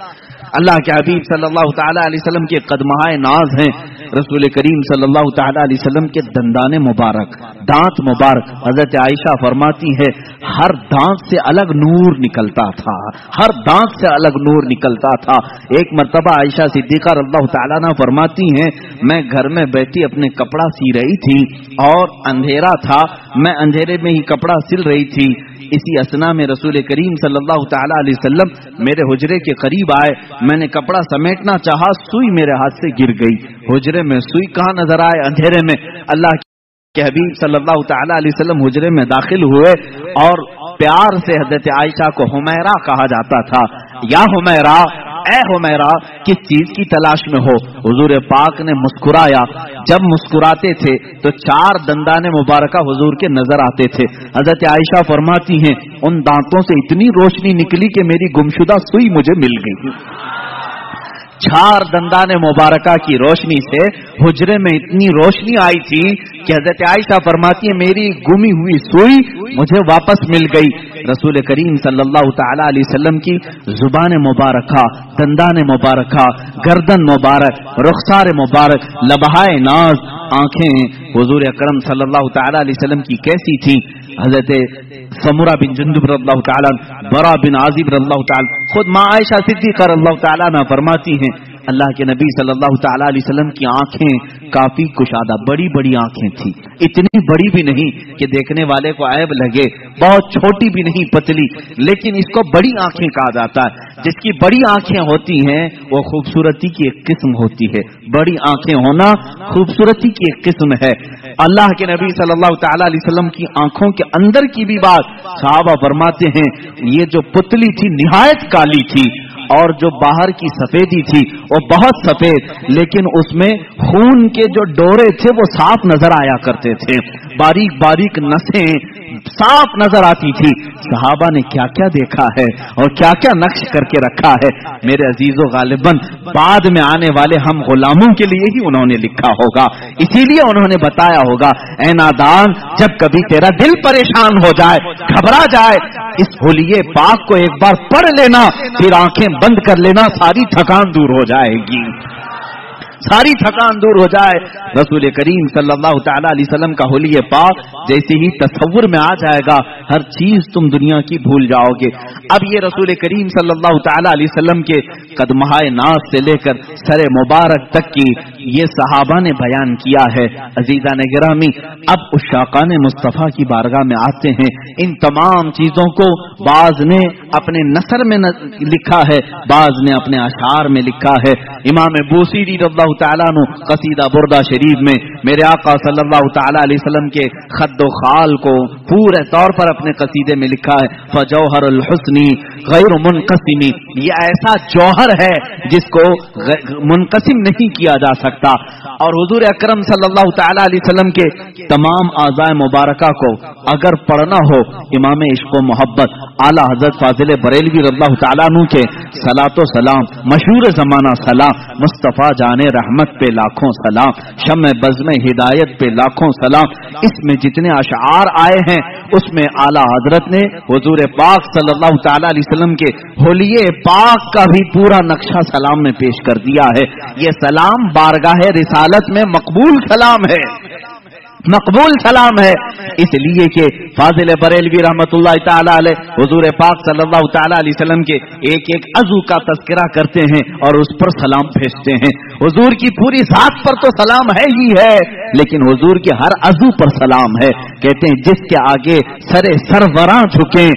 اللہ کے حبیب صلی اللہ تعالی علیہ وسلم کے قدمہائے ناز ہیں، رسول کریم صلی اللہ تعالی علیہ وسلم کے دندان مبارک، دانت مبارک، حضرت عائشہ فرماتی ہے ہر دانت سے الگ نور نکلتا تھا، ہر دانت سے الگ نور نکلتا تھا۔ ایک مرتبہ عائشہ صدیقہ رضی اللہ تعالیٰ عنہ فرماتی ہیں میں گھر میں بیٹھی اپنے کپڑا سی رہی تھی اور اندھیرا تھا، میں اندھیرے میں ہی کپڑا سل رہی تھی، اسی اسنا میں رسول کریم صلی اللہ تعالی علیہ وسلم میرے حجرے کے قریب آئے، میں نے کپڑا سمیٹنا چاہا، سوئی میرے ہاتھ سے گر گئی۔ حجرے میں سوئی کہاں نظر آئے؟ اندھیرے میں۔ اللہ کے حبیب صلی اللہ تعالی علیہ وسلم حجرے میں داخل ہوئے اور پیار سے حضرت عائشہ کو حمیرہ کہا جاتا تھا، یا حمیرہ، اے حمیرہ کس چیز کی تلاش میں ہو؟ حضور پاک نے مسکرایا، جب مسکراتے تھے تو 4 دندان مبارکہ حضور کے نظر آتے تھے۔ حضرت عائشہ فرماتی ہیں ان دانتوں سے اتنی روشنی نکلی کہ میری گمشدہ سوئی مجھے مل گئی۔ 4 دندان مبارکہ کی روشنی سے حجرے میں اتنی روشنی آئی تھی کہ حضرت عائشہ فرماتی ہے میری گمی ہوئی سوئی مجھے واپس مل گئی۔ رسول کریم صلی اللہ تعالی علیہ وسلم کی زبان مبارکہ، دندان مبارکہ، گردن مبارک، رخسار مبارک، لبہائے ناز، آنکھیں حضور اکرم صلی اللہ تعالی علیہ وسلم کی کیسی تھی؟ حضرت سمرہ بن جندب رضی اللہ تعالیٰ، برا بن عازب رضی اللہ تعالیٰ، خود ماں عائشہ صدیقہ رضی اللہ تعالیٰ عنہ فرماتی ہیں اللہ کے نبی صلی اللہ تعالی علیہ وسلم کی آنکھیں کافی کشادہ، بڑی بڑی آنکھیں تھی، اتنی بڑی بھی نہیں کہ دیکھنے والے کو عیب لگے، بہت چھوٹی بھی نہیں پتلی، لیکن اس کو بڑی آنکھیں کہا جاتا ہے۔ جس کی بڑی آنکھیں ہوتی ہیں وہ خوبصورتی کی ایک قسم ہوتی ہے، بڑی آنکھیں ہونا خوبصورتی کی ایک قسم ہے۔ اللہ کے نبی صلی اللہ تعالی علیہ وسلم کی آنکھوں کے اندر کی بھی بات صحابہ فرماتے ہیں یہ جو پتلی تھی نہایت کالی تھی، اور جو باہر کی سفیدی تھی وہ بہت سفید، لیکن اس میں خون کے جو ڈورے تھے وہ صاف نظر آیا کرتے تھے، باریک باریک نسیں صاف نظر آتی تھی۔ صحابہ نے کیا کیا دیکھا ہے اور کیا کیا نقش کر کے رکھا ہے، میرے عزیزو غالباً بعد میں آنے والے ہم غلاموں کے لیے ہی انہوں نے لکھا ہوگا، اسی لیے انہوں نے بتایا ہوگا اے نادان جب کبھی تیرا دل پریشان ہو جائے، گھبرا جائے، اس حلیے پاک کو ایک بار پڑھ لینا، پھر آنکھیں بند کر لینا، ساری تھکان دور ہو جائے گی، ساری تھکان دور ہو جائے۔ رسول کریم صلی اللہ تعالی علیہ وسلم کا حلیہ پاک جیسے ہی تصور میں آ جائے گا ہر چیز تم دنیا کی بھول جاؤ گے۔ اب یہ رسول کریم صلی اللہ تعالی علیہ وسلم کے قدمہائے ناز سے لے کر سر مبارک تک کی یہ صحابہ نے بیان کیا ہے۔ عزیزان گرامی، اب عشاقان مصطفیٰ کی بارگاہ میں آتے ہیں۔ ان تمام چیزوں کو بعض نے اپنے نثر میں لکھا ہے، بعض نے اپنے اشعار میں لکھا ہے۔ امام بوصیری رضی اللہ تعالیٰ عنہ قصیدہ بردہ شریف میں میرے آقا صلی اللہ تعالی علیہ وسلم کے خد و خال کو پورے طور پر اپنے قصیدے میں لکھا ہے فجوہر الحسنی غیر منقسمی، یہ ایسا جوہر ہے جس کو منقسم نہیں کیا جا سکتا۔ اور حضور اکرم صلی اللہ تعالی علیہ وسلم کے تمام اعضاء مبارکہ کو اگر پڑھنا ہو امام عشق و محبت اعلیٰ حضرت فاضل بریلوی رضی اللہ تعالیٰ عنہ کے صلاۃ و سلام، مشہور زمانہ سلام، مصطفیٰ جان رحمت پہ لاکھوں سلام، شمع بزم ہدایت پہ لاکھوں سلام، اس میں جتنے اشعار آئے ہیں اس میں اعلیٰ حضرت نے حضور پاک صلی اللہ تعالی علیہ وسلم کے حلیے پاک کا بھی پورا نقشہ سلام میں پیش کر دیا ہے۔ یہ سلام بارگاہ رسالت میں مقبول سلام ہے، مقبول سلام ہے، اس لیے کہ فاضل بریلوی رحمت اللہ تعالی علیہ حضور پاک صلی اللہ تعالی علیہ وسلم کے ایک ایک عضو کا تذکرہ کرتے ہیں اور اس پر سلام بھیجتے ہیں۔ حضور کی پوری ذات پر تو سلام ہے ہی ہے، لیکن حضور کے ہر عضو پر سلام ہے۔ کہتے ہیں جس کے آگے سروراں جھکیں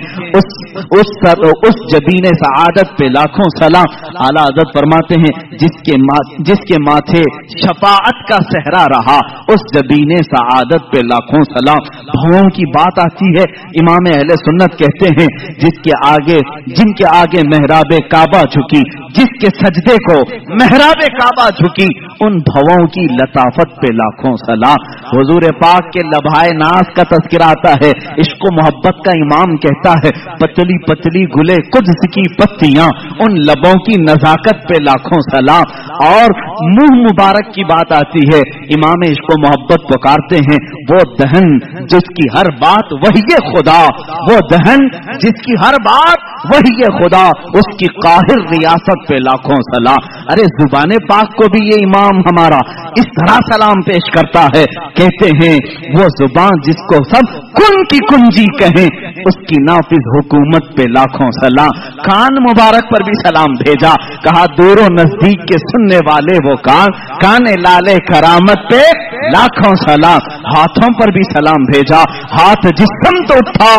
اس جبین سعادت پہ لاکھوں سلام۔ اعلیٰ حضرت فرماتے ہیں جس کے ماتھے شفاعت کا صحرا رہا اس جبین سعادت پہ لاکھوں سلام۔ بھووں کی بات آتی ہے، امام اہل سنت کہتے ہیں جن کے آگے محراب کعبہ جھکی، جس کے سجدے کو محراب کعبہ جھکی، ان بھووں کی لطافت پہ لاکھوں سلام۔ حضور پاک کے لبھائے ناز کا تذکرہ آتا ہے، عشق و محبت کا امام کہتا ہے پتلی پتلی گلے قدس کی پتیاں، ان لبوں کی نزاکت پہ لاکھوں سلام۔ اور منہ مبارک کی بات آتی ہے، امام عشق و محبت پکارتے ہیں وہ دہن جس کی ہر بات وحی خدا، وہ دہن جس کی ہر بات وہی ہے خدا، اس کی قاہر ریاست پہ لاکھوں سلام۔ ارے زبان پاک کو بھی یہ امام ہمارا اس طرح سلام پیش کرتا ہے، کہتے ہیں وہ زبان جس کو سب کن کی کنجی کہیں، اس کی نافذ حکومت پہ لاکھوں سلام۔ کان مبارک پر بھی سلام بھیجا، کہا دور و نزدیک کے سننے والے وہ کان لالے کرامت پہ لاکھوں سلام۔ ہاتھوں پر بھی سلام بھیجا، ہاتھ جس سمت اٹھا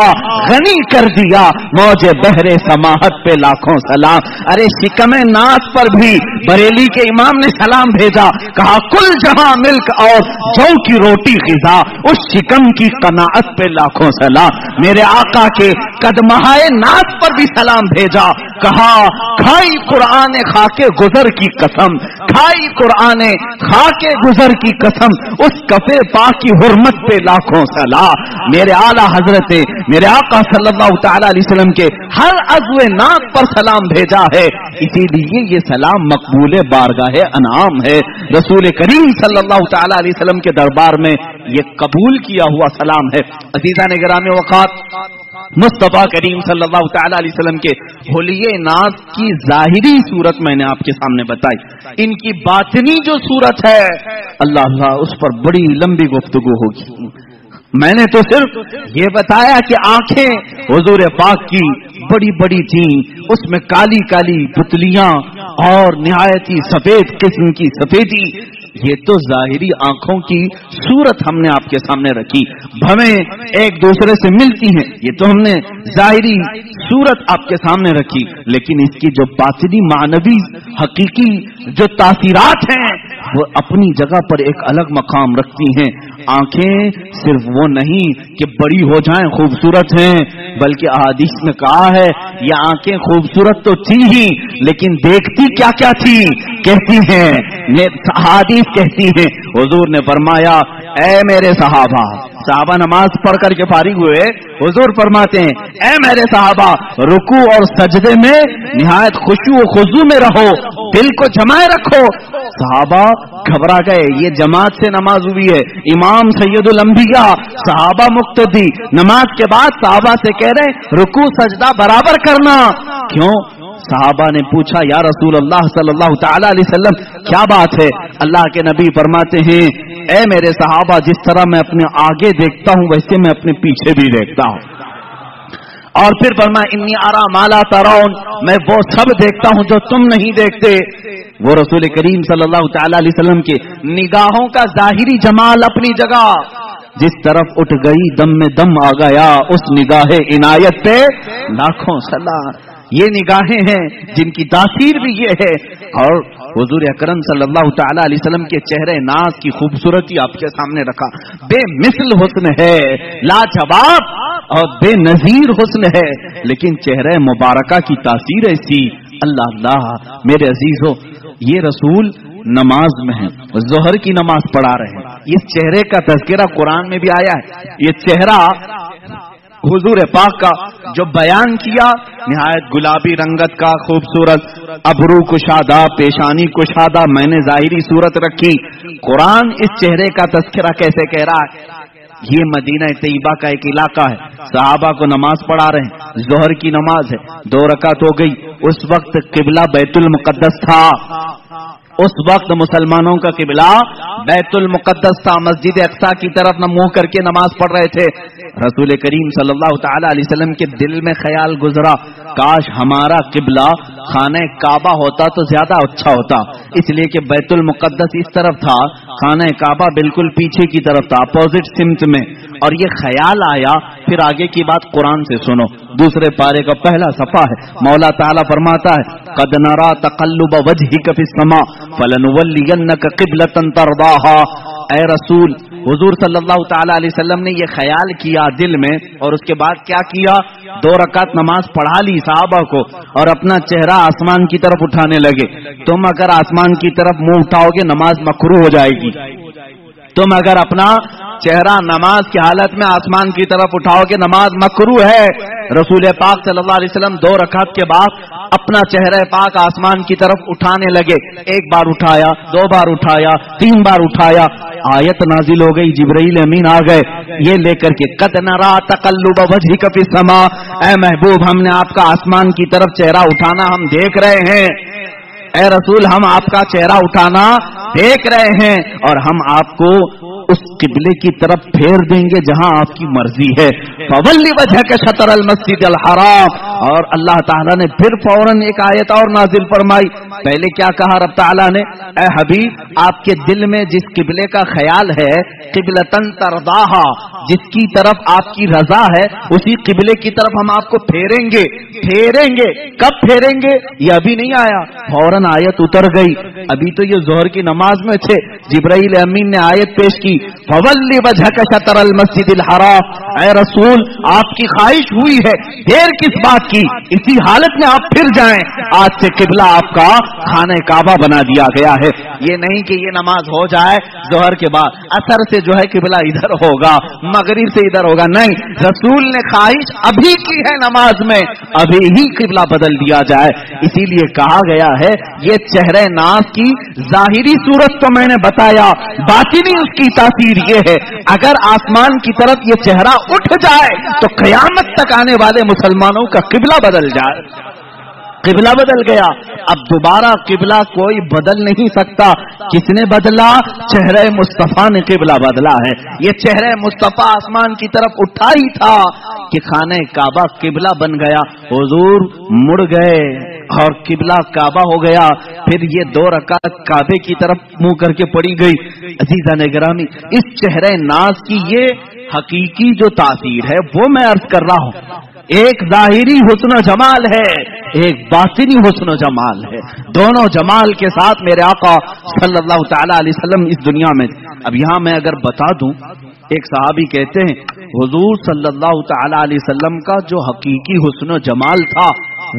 غنی کر دیا، موج بحر سماحت پہ لاکھوں سلام۔ ارے شکم ناز پر بھی بریلی کے امام نے سلام بھیجا، کہا کل جہاں ملک اور جو کی روٹی غذا، اس شکم کی قناعت پہ لاکھوں سلام۔ میرے آقا کے قدمہائے ناز پر بھی سلام بھیجا، کہا کھائی قرآن خاکے گزر کی قسم، کھائی قرآن خاکے گزر کی قسم، اس کفے پاک کی حرمت پہ لاکھوں سلام۔ میرے اعلیٰ حضرت میرے آقا صلی اللہ تعالی علیہ وسلم کے ہر عضو ناک پر سلام بھیجا ہے، اسی لیے یہ سلام مقبول بارگاہ انعام ہے۔ رسول کریم صلی اللہ تعالی علیہ وسلم کے دربار میں یہ قبول کیا ہوا سلام ہے۔ عزیزان گرامی اوقات، مصطفیٰ کریم صلی اللہ تعالی علیہ وسلم کے حلیے ناز کی ظاہری صورت میں نے آپ کے سامنے بتائی، ان کی باطنی جو صورت ہے اللہ اس پر بڑی لمبی گفتگو ہوگی۔ میں نے تو صرف یہ بتایا کہ آنکھیں حضور پاک کی بڑی بڑی تھیں، اس میں کالی کالی پتلیاں اور نہایت ہی سفید قسم کی سفیدی، یہ تو ظاہری آنکھوں کی صورت ہم نے آپ کے سامنے رکھی، بھویں ایک دوسرے سے ملتی ہیں، یہ تو ہم نے ظاہری صورت آپ کے سامنے رکھی، لیکن اس کی جو باطنی معنوی حقیقی جو تاثیرات ہیں وہ اپنی جگہ پر ایک الگ مقام رکھتی ہیں۔ آنکھیں صرف وہ نہیں کہ بڑی ہو جائیں خوبصورت ہیں، بلکہ احادیث میں کہا ہے یہ آنکھیں خوبصورت تو تھی ہی، لیکن دیکھتی کیا کیا تھی؟ کہتی ہیں احادیث کہتی ہیں، حضور نے فرمایا اے میرے صحابہ نماز پڑھ کر کے فارغ ہوئے، حضور فرماتے ہیں اے میرے صحابہ رکوع اور سجدے میں نہایت خشوع و خضوع میں رہو، دل کو جمائے رکھو۔ صحابہ گھبرا گئے، یہ جماعت سے نماز ہوئی ہے، امام سید الانبیاء، صحابہ مقتدی، نماز کے بعد صحابہ سے کہہ رہے رکوع سجدہ برابر کرنا، کیوں؟ صحابہ نے پوچھا یا رسول اللہ صلی اللہ تعالی علیہ وسلم کیا بات ہے؟ اللہ کے نبی فرماتے ہیں اے میرے صحابہ جس طرح میں اپنے آگے دیکھتا ہوں ویسے میں اپنے پیچھے بھی دیکھتا ہوں، اور پھر فرمایا انی ارا ما لا ترون، میں وہ سب دیکھتا ہوں جو تم نہیں دیکھتے۔ وہ رسول کریم صلی اللہ تعالی علیہ وسلم کے نگاہوں کا ظاہری جمال اپنی جگہ، جس طرف اٹھ گئی دم میں دم آ گیا، اس نگاہ عنایت پہ لاکھوں سلام۔ یہ نگاہیں ہیں جن کی تاثیر بھی یہ ہے، اور حضور اکرم صلی اللہ تعالی علیہ وسلم کے چہرے ناز کی خوبصورتی آپ کے سامنے رکھا، بے مثل حسن ہے، لاجواب اور بے نظیر حسن ہے، لیکن چہرے مبارکہ کی تاثیر ایسی، اللہ اللہ میرے عزیزو، یہ رسول نماز میں ہیں، ظہر کی نماز پڑھا رہے ہیں، اس چہرے کا تذکرہ قرآن میں بھی آیا ہے، یہ چہرہ حضور پاک کا جو بیان کیا نہایت گلابی رنگت کا خوبصورت، ابرو کشادہ، پیشانی کشادہ، میں نے ظاہری صورت رکھی، قرآن اس چہرے کا تذکرہ کیسے کہہ رہا ہے؟ یہ مدینہ طیبہ کا ایک علاقہ ہے، صحابہ کو نماز پڑھا رہے ہیں، ظہر کی نماز ہے، 2 رکعت ہو گئی، اس وقت قبلہ بیت المقدس تھا، اس وقت مسلمانوں کا قبلہ بیت المقدس تھا، مسجد اقصی کی طرف نہ منہ کر کے نماز پڑھ رہے تھے۔ رسول کریم صلی اللہ تعالی علیہ وسلم کے دل میں خیال گزرا کاش ہمارا قبلہ خانہ کعبہ ہوتا تو زیادہ اچھا ہوتا، اس لیے کہ بیت المقدس اس طرف تھا، خانہ کعبہ بالکل پیچھے کی طرف تھا، اپوزٹ سمت میں، اور یہ خیال آیا۔ پھر آگے کی بات قرآن سے سنو، دوسرے پارے کا پہلا صفحہ ہے، مولا تعالیٰ فرماتا ہے قد نرا تقلب وجهك في السماء فلنولينك قبلة ترضاها۔ اے رسول، حضور صلی اللہ تعالی علیہ وسلم نے یہ خیال کیا دل میں، اور اس کے بعد کیا کیا؟ 2 رکعت نماز پڑھا لی صحابہ کو، اور اپنا چہرہ آسمان کی طرف اٹھانے لگے۔ تم اگر آسمان کی طرف منہ اٹھاؤ گے نماز مکروہ ہو جائے گی، تم اگر اپنا چہرہ نماز کی حالت میں آسمان کی طرف اٹھاؤ کہ نماز مکروہ ہے. رسول پاک صلی اللہ علیہ وسلم 2 رکعت کے بعد اپنا چہرہ پاک آسمان کی طرف اٹھانے لگے. 1 بار اٹھایا, 2 بار اٹھایا, 3 بار اٹھایا. آیت نازل ہو گئی, جبرائیل امین آ گئے یہ لے کر کے قد نرا تقلب وجهک فی السماء, اے محبوب ہم نے آپ کا آسمان کی طرف چہرہ اٹھانا ہم دیکھ رہے ہیں. اے رسول ہم آپ کا چہرہ اٹھانا دیکھ رہے ہیں اور ہم آپ کو اس قبلے کی طرف پھیر دیں گے جہاں آپ کی مرضی ہے. فولی وجهک شطر المسجد الحرام. اور اللہ تعالیٰ نے پھر فوراً ایک آیت اور نازل فرمائی. پہلے کیا کہا رب تعالیٰ نے, اے حبیب آپ کے دل میں جس قبلے کا خیال ہے, قبلتن ترضاہا, جس کی طرف آپ کی رضا ہے اسی قبلے کی طرف ہم آپ کو پھیریں گے. پھیریں گے کب پھیریں گے یہ ابھی نہیں آیا, فوراً آیت اتر گئی. ابھی تو یہ ظہر کی نماز میں تھے, جبرائیل امین نے آیت پیش کی فولی وجهک شطر المسجد الحرام. اے رسول آپ کی خواہش ہوئی ہے, دیر کس بات کی, اسی حالت میں آپ پھر جائیں. آج سے قبلہ آپ کا خانہ کعبہ بنا دیا گیا ہے. یہ نہیں کہ یہ نماز ہو جائے ظہر کے بعد اثر سے جو ہے قبلہ ادھر ہوگا, مغرب سے ادھر ہوگا, نہیں. رسول نے خواہش ابھی کی ہے نماز میں, ابھی ہی قبلہ بدل دیا جائے. اسی لیے کہا گیا ہے یہ چہرے ناز کی ظاہری صورت تو میں نے بتایا, باطنی اس کی تاثیر یہ ہے اگر آسمان کی طرف یہ چہرہ اٹھ جائے تو قیامت تک آنے والے مسلمانوں کا قبلہ بدل جائے. قبلہ بدل گیا, اب دوبارہ قبلہ کوئی بدل نہیں سکتا. کس نے بدلا؟ چہرہ مصطفیٰ نے قبلہ بدلا ہے. یہ چہرہ مصطفیٰ آسمان کی طرف اٹھا ہی تھا کہ خانہ کعبہ قبلہ بن گیا. حضور مڑ گئے اور قبلہ کعبہ ہو گیا. پھر یہ 2 رکعت کعبے کی طرف منہ کر کے پڑی گئی. عزیزان گرامی, اس چہرہ ناز کی یہ حقیقی جو تاثیر ہے وہ میں عرض کر رہا ہوں. ایک ظاہری حسن و جمال ہے, ایک باطنی حسن و جمال ہے. دونوں جمال کے ساتھ میرے آقا صلی اللہ تعالی علیہ وسلم اس دنیا میں. اب یہاں میں اگر بتا دوں, ایک صحابی کہتے ہیں حضور صلی اللہ تعالی علیہ وسلم کا جو حقیقی حسن و جمال تھا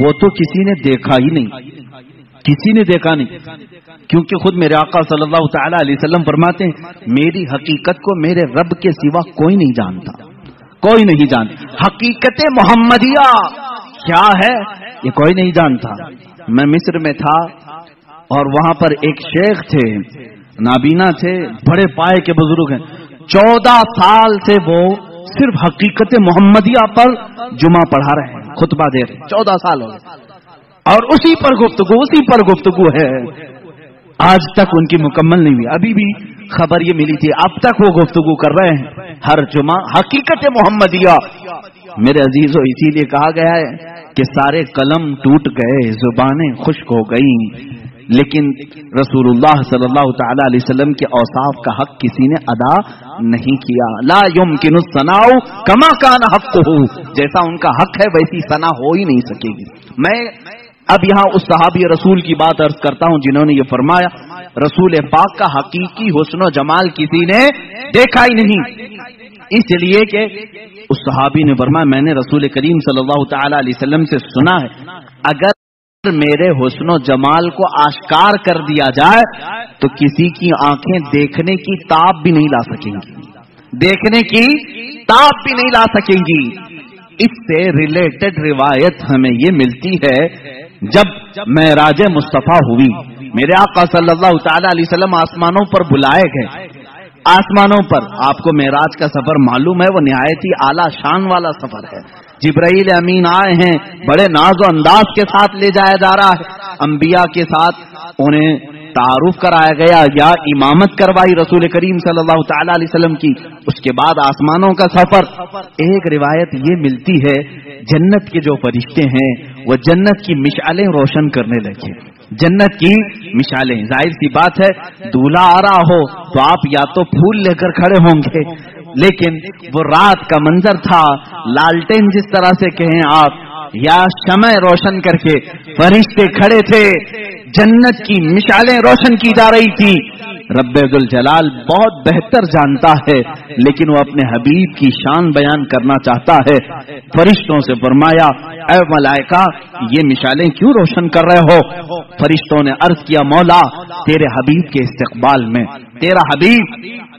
وہ تو کسی نے دیکھا ہی نہیں, کسی نے دیکھا نہیں. کیونکہ خود میرے آقا صلی اللہ تعالی علیہ وسلم فرماتے ہیں میری حقیقت کو میرے رب کے سوا کوئی نہیں جانتا, کوئی نہیں جانتا. حقیقت محمدیہ کیا ہے یہ کوئی نہیں جانتا. میں مصر میں تھا اور وہاں پر ایک شیخ تھے, نابینا تھے, بڑے پائے کے بزرگ ہیں. 14 سال سے وہ صرف حقیقت محمدیہ پر جمعہ پڑھا رہے ہیں, خطبہ دے رہے ہیں. 14 سال ہو گئے اور اسی پر گفتگو ہے. آج تک ان کی مکمل نہیں ہوئی. ابھی بھی خبر یہ ملی تھی, اب تک وہ گفتگو کر رہے ہیں ہر جمعہ حقیقت محمدیہ. میرے عزیزو, اسی لیے کہا گیا ہے کہ سارے قلم ٹوٹ گئے, زبانیں خشک ہو گئیں, لیکن رسول اللہ صلی اللہ تعالی علیہ وسلم کے اوصاف کا حق کسی نے ادا نہیں کیا. لا یمکن الثناء کما کان حقہ, جیسا ان کا حق ہے ویسی ثنا ہو ہی نہیں سکے گی. میں اب یہاں اس صحابی رسول کی بات عرض کرتا ہوں جنہوں نے یہ فرمایا رسول پاک کا حقیقی حسن و جمال کسی نے دیکھا ہی نہیں. اس لیے کہ اس صحابی نے فرمایا میں نے رسول کریم صلی اللہ تعالی علیہ وسلم سے سنا ہے اگر میرے حسن و جمال کو آشکار کر دیا جائے تو کسی کی آنکھیں دیکھنے کی تاب بھی نہیں لا سکیں گی, دیکھنے کی تاب بھی نہیں لا سکیں گی. اس سے ریلیٹڈ روایت ہمیں یہ ملتی ہے جب معراج مصطفیٰ ہوئی, میرے آقا صلی اللہ تعالی علیہ وسلم آسمانوں پر بلائے گئے. آسمانوں پر آپ کو معراج کا سفر معلوم ہے, وہ نہایت ہی اعلیٰ شان والا سفر ہے. جبرائیل امین آئے ہیں, بڑے ناز و انداز کے ساتھ لے جایا جا رہا ہے. انبیاء کے ساتھ انہیں تعارف کرایا گیا یا امامت کروائی رسول کریم صلی اللہ تعالی علیہ وسلم کی. اس کے بعد آسمانوں کا سفر. ایک روایت یہ ملتی ہے جنت کے جو فرشتے ہیں وہ جنت کی مشعلیں روشن کرنے لگے. جنت کی مشعلیں, ظاہر سی بات ہے دولہا آ رہا ہو تو آپ یا تو پھول لے کر کھڑے ہوں گے, لیکن وہ رات کا منظر تھا, لالٹین جس طرح سے کہیں آپ یا شمع روشن کر کے فرشتے کھڑے تھے, جنت کی مشعلیں روشن کی جا رہی تھی. رب ذوالجلال بہت بہتر جانتا ہے لیکن وہ اپنے حبیب کی شان بیان کرنا چاہتا ہے. فرشتوں سے فرمایا اے ملائکہ یہ مشعلیں کیوں روشن کر رہے ہو؟ فرشتوں نے عرض کیا مولا تیرے حبیب کے استقبال میں, تیرا حبیب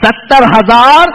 70,000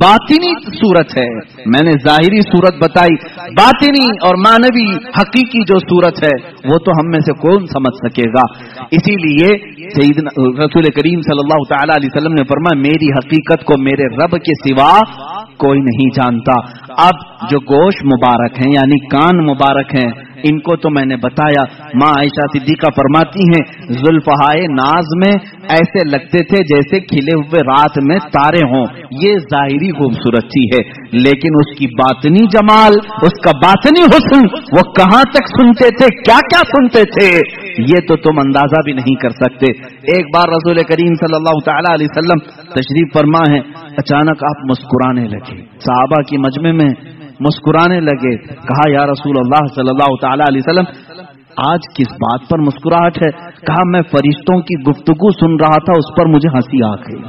باطنی صورت ہے. میں نے ظاہری صورت بتائی، باطنی اور معنوی حقیقی جو صورت ہے وہ تو ہم میں سے کون سمجھ سکے گا. اسی لیے سیدنا رسول کریم صلی اللہ تعالی علیہ وسلم نے فرمایا میری حقیقت کو میرے رب کے سوا کوئی نہیں جانتا. اب جو گوشت مبارک ہیں یعنی کان مبارک ہیں ان کو تو میں نے بتایا. ماں عائشہ صدیقہ فرماتی ہیں زلفہائے ناز میں ایسے لگتے تھے جیسے کھلے ہوئے رات میں تارے ہوں. یہ ظاہری خوبصورتی ہے، لیکن اس کی باطنی جمال، اس کا باطنی حسن، وہ کہاں تک سنتے تھے، کیا کیا سنتے تھے، یہ تو تم اندازہ بھی نہیں کر سکتے. ایک بار رسول کریم صلی اللہ تعالی علیہ وسلم تشریف فرما ہے، اچانک آپ مسکرانے لگے، صحابہ کی مجمع میں مسکرانے لگے. کہا یا رسول اللہ صلی اللہ تعالی علیہ وسلم آج کس بات پر مسکراہٹ ہے؟ کہا میں فرشتوں کی گفتگو سن رہا تھا، اس پر مجھے ہنسی آ گئی.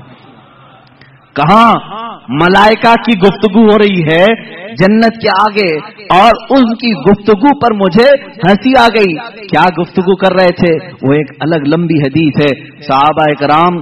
کہاں ملائکہ کی گفتگو ہو رہی ہے جنت کے آگے اور ان کی گفتگو پر مجھے ہنسی آ گئی. کیا گفتگو کر رہے تھے وہ ایک الگ لمبی حدیث ہے. صحابہ کرام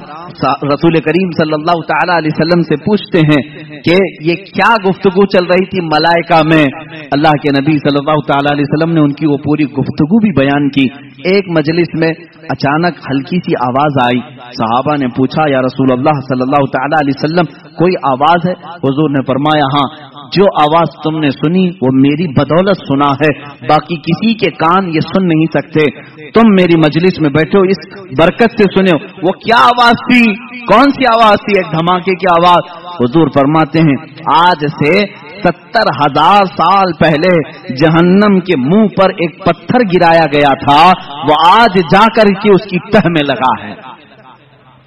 رسول کریم صلی اللہ تعالی علیہ وسلم سے پوچھتے ہیں کہ یہ کیا گفتگو چل رہی تھی ملائکہ میں. اللہ کے نبی صلی اللہ تعالی علیہ وسلم نے ان کی وہ پوری گفتگو بھی بیان کی. ایک مجلس میں اچانک ہلکی سی آواز آئی. صحابہ نے پوچھا یا رسول اللہ صلی اللہ تعالی علیہ وسلم کوئی آواز ہے؟ حضور نے فرمایا ہاں، جو آواز تم نے سنی وہ میری بدولت سنا ہے، باقی کسی کے کان یہ سن نہیں سکتے. تم میری مجلس میں بیٹھے ہو اس برکت سے سنے ہو. وہ کیا آواز تھی؟ کون سی آواز تھی؟ ایک دھماکے کی آواز. حضور فرماتے ہیں آج سے 70,000 سال پہلے جہنم کے منہ پر ایک پتھر گرایا گیا تھا، وہ آج جا کر کے اس کی تہ میں لگا ہے،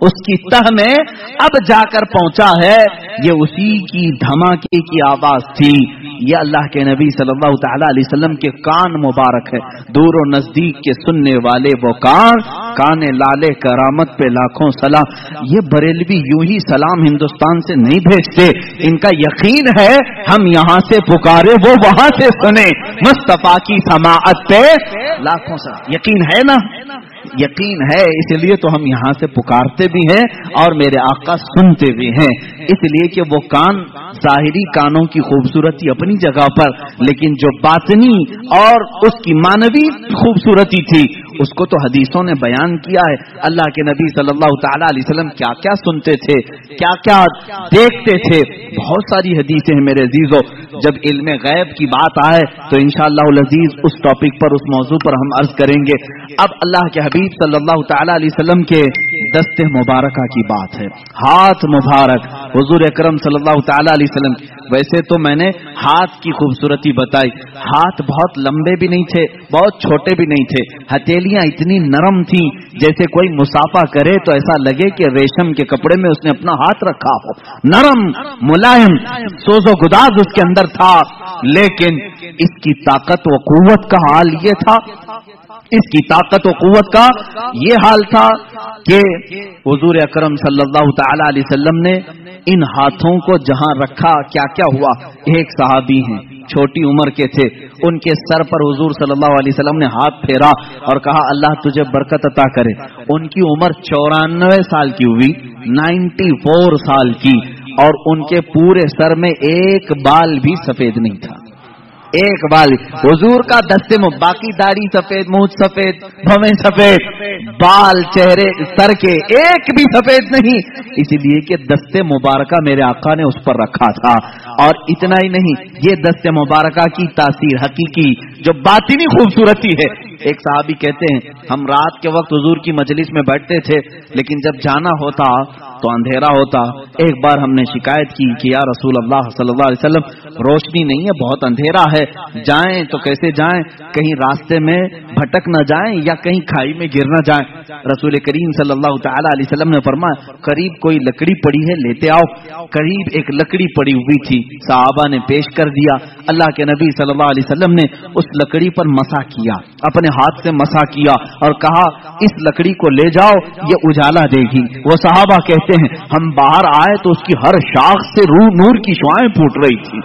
اس کی تہ میں اب جا کر پہنچا ہے. یہ اسی کی دھماکے کی آواز تھی. یہ اللہ کے نبی صلی اللہ تعالی علیہ وسلم کے کان مبارک ہے. دور و نزدیک کے سننے والے وہ کان لالے کرامت پہ لاکھوں سلام. یہ بریلوی یوں ہی سلام ہندوستان سے نہیں بھیجتے، ان کا یقین ہے ہم یہاں سے پکارے وہ وہاں سے سنے. مصطفیٰ کی سماعت پہ لاکھوں سلام. یقین ہے نا؟ یقین ہے، اس لیے تو ہم یہاں سے پکارتے بھی ہیں اور میرے آقا سنتے بھی ہیں. اس لیے کہ وہ کان ظاہری کانوں کی خوبصورتی اپنی جگہ پر، لیکن جو باطنی اور اس کی معنوی خوبصورتی تھی اس کو تو حدیثوں نے بیان کیا ہے. اللہ کے نبی صلی اللہ تعالی علیہ وسلم کیا کیا سنتے تھے، کیا کیا دیکھتے تھے. بہت ساری حدیثیں ہیں میرے عزیزو. جب علم غیب کی بات آئے تو انشاءاللہ العزیز اس ٹاپک پر، اس موضوع پر ہم عرض کریں گے. اب اللہ کے حبیب صلی اللہ تعالی علیہ وسلم کے دست مبارکہ کی بات ہے. ہاتھ مبارک حضور اکرم صلی اللہ تعالی علیہ وسلم. ویسے تو میں نے ہاتھ کی خوبصورتی بتائی. ہاتھ بہت لمبے بھی نہیں تھے، بہت چھوٹے بھی نہیں تھے. ہتھیلیاں اتنی نرم تھیں جیسے کوئی مسافہ کرے تو ایسا لگے کہ ریشم کے کپڑے میں اس نے اپنا ہاتھ رکھا ہو. نرم ملائم سوز و گداز اس کے اندر تھا. لیکن اس کی طاقت و قوت کا حال یہ تھا، اس کی طاقت و قوت کا یہ حال تھا کہ حضور اکرم صلی اللہ تعالی علیہ وسلم نے ان ہاتھوں کو جہاں رکھا کیا کیا ہوا. ایک صحابی ہیں چھوٹی عمر کے تھے، ان کے سر پر حضور صلی اللہ علیہ وسلم نے ہاتھ پھیرا اور کہا اللہ تجھے برکت عطا کرے. ان کی عمر 94 سال کی ہوئی، 94 سال کی، اور ان کے پورے سر میں ایک بال بھی سفید نہیں تھا. ایک بال حضور کا دستے میں، باقی داڑھی سفید، منہ سفید، بھویں سفید، بال چہرے سر کے ایک بھی سفید نہیں، اسی لیے کہ دستے مبارکہ میرے آقا نے اس پر رکھا تھا. اور اتنا ہی نہیں، یہ دستے مبارکہ کی تاثیر حقیقی جو باطنی خوبصورتی ہے. ایک صحابی کہتے ہیں ہم رات کے وقت حضور کی مجلس میں بیٹھتے تھے، لیکن جب جانا ہوتا تو اندھیرا ہوتا. ایک بار ہم نے شکایت کی کہ یا رسول اللہ صلی اللہ علیہ وسلم روشنی نہیں ہے، بہت اندھیرا ہے، جائیں تو کیسے جائیں، کہیں راستے میں بھٹک نہ جائیں یا کہیں کھائی میں گر نہ جائیں. رسول کریم صلی اللہ تعالی علیہ وسلم نے فرمایا قریب کوئی لکڑی پڑی ہے لیتے آؤ. قریب ایک لکڑی پڑی ہوئی تھی، صحابہ نے پیش کر دیا. اللہ کے نبی صلی اللہ علیہ وسلم نے اس لکڑی پر مسح کیا، اپنے ہاتھ سے مسح کیا اور کہا اس لکڑی کو لے جاؤ، یہ اجالا دے گی. وہ صحابہ کہتے ہیں ہم باہر آئے تو اس کی ہر شاخ سے نور کی شعائیں پھوٹ رہی تھی،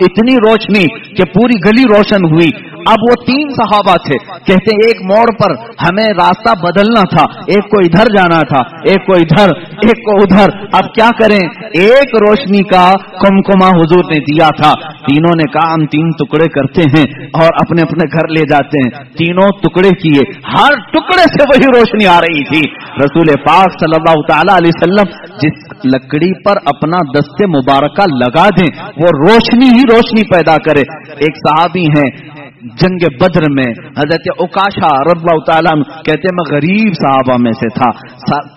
اتنی روشنی کہ پوری گلی روشن ہوئی. اب وہ 3 صحابہ تھے، کہتے ایک موڑ پر ہمیں راستہ بدلنا تھا، ایک کو ادھر جانا تھا، ایک کو ادھر، ایک کو ادھر، اب کیا کریں؟ ایک روشنی کا کمکما حضور نے دیا تھا، تینوں نے کہا ہم 3 ٹکڑے کرتے ہیں اور اپنے اپنے گھر لے جاتے ہیں۔ تینوں ٹکڑے کیے، ہر ٹکڑے سے وہی روشنی آ رہی تھی۔ رسول پاک صلی اللہ تعالی علیہ وسلم جس لکڑی پر اپنا دست مبارکہ لگا دیں وہ روشنی ہی روشنی پیدا کرے۔ ایک صحابی ہیں جنگ بدر میں حضرت عکاشہ رضی اللہ تعالیٰ کہتے میں غریب صحابہ میں سے تھا،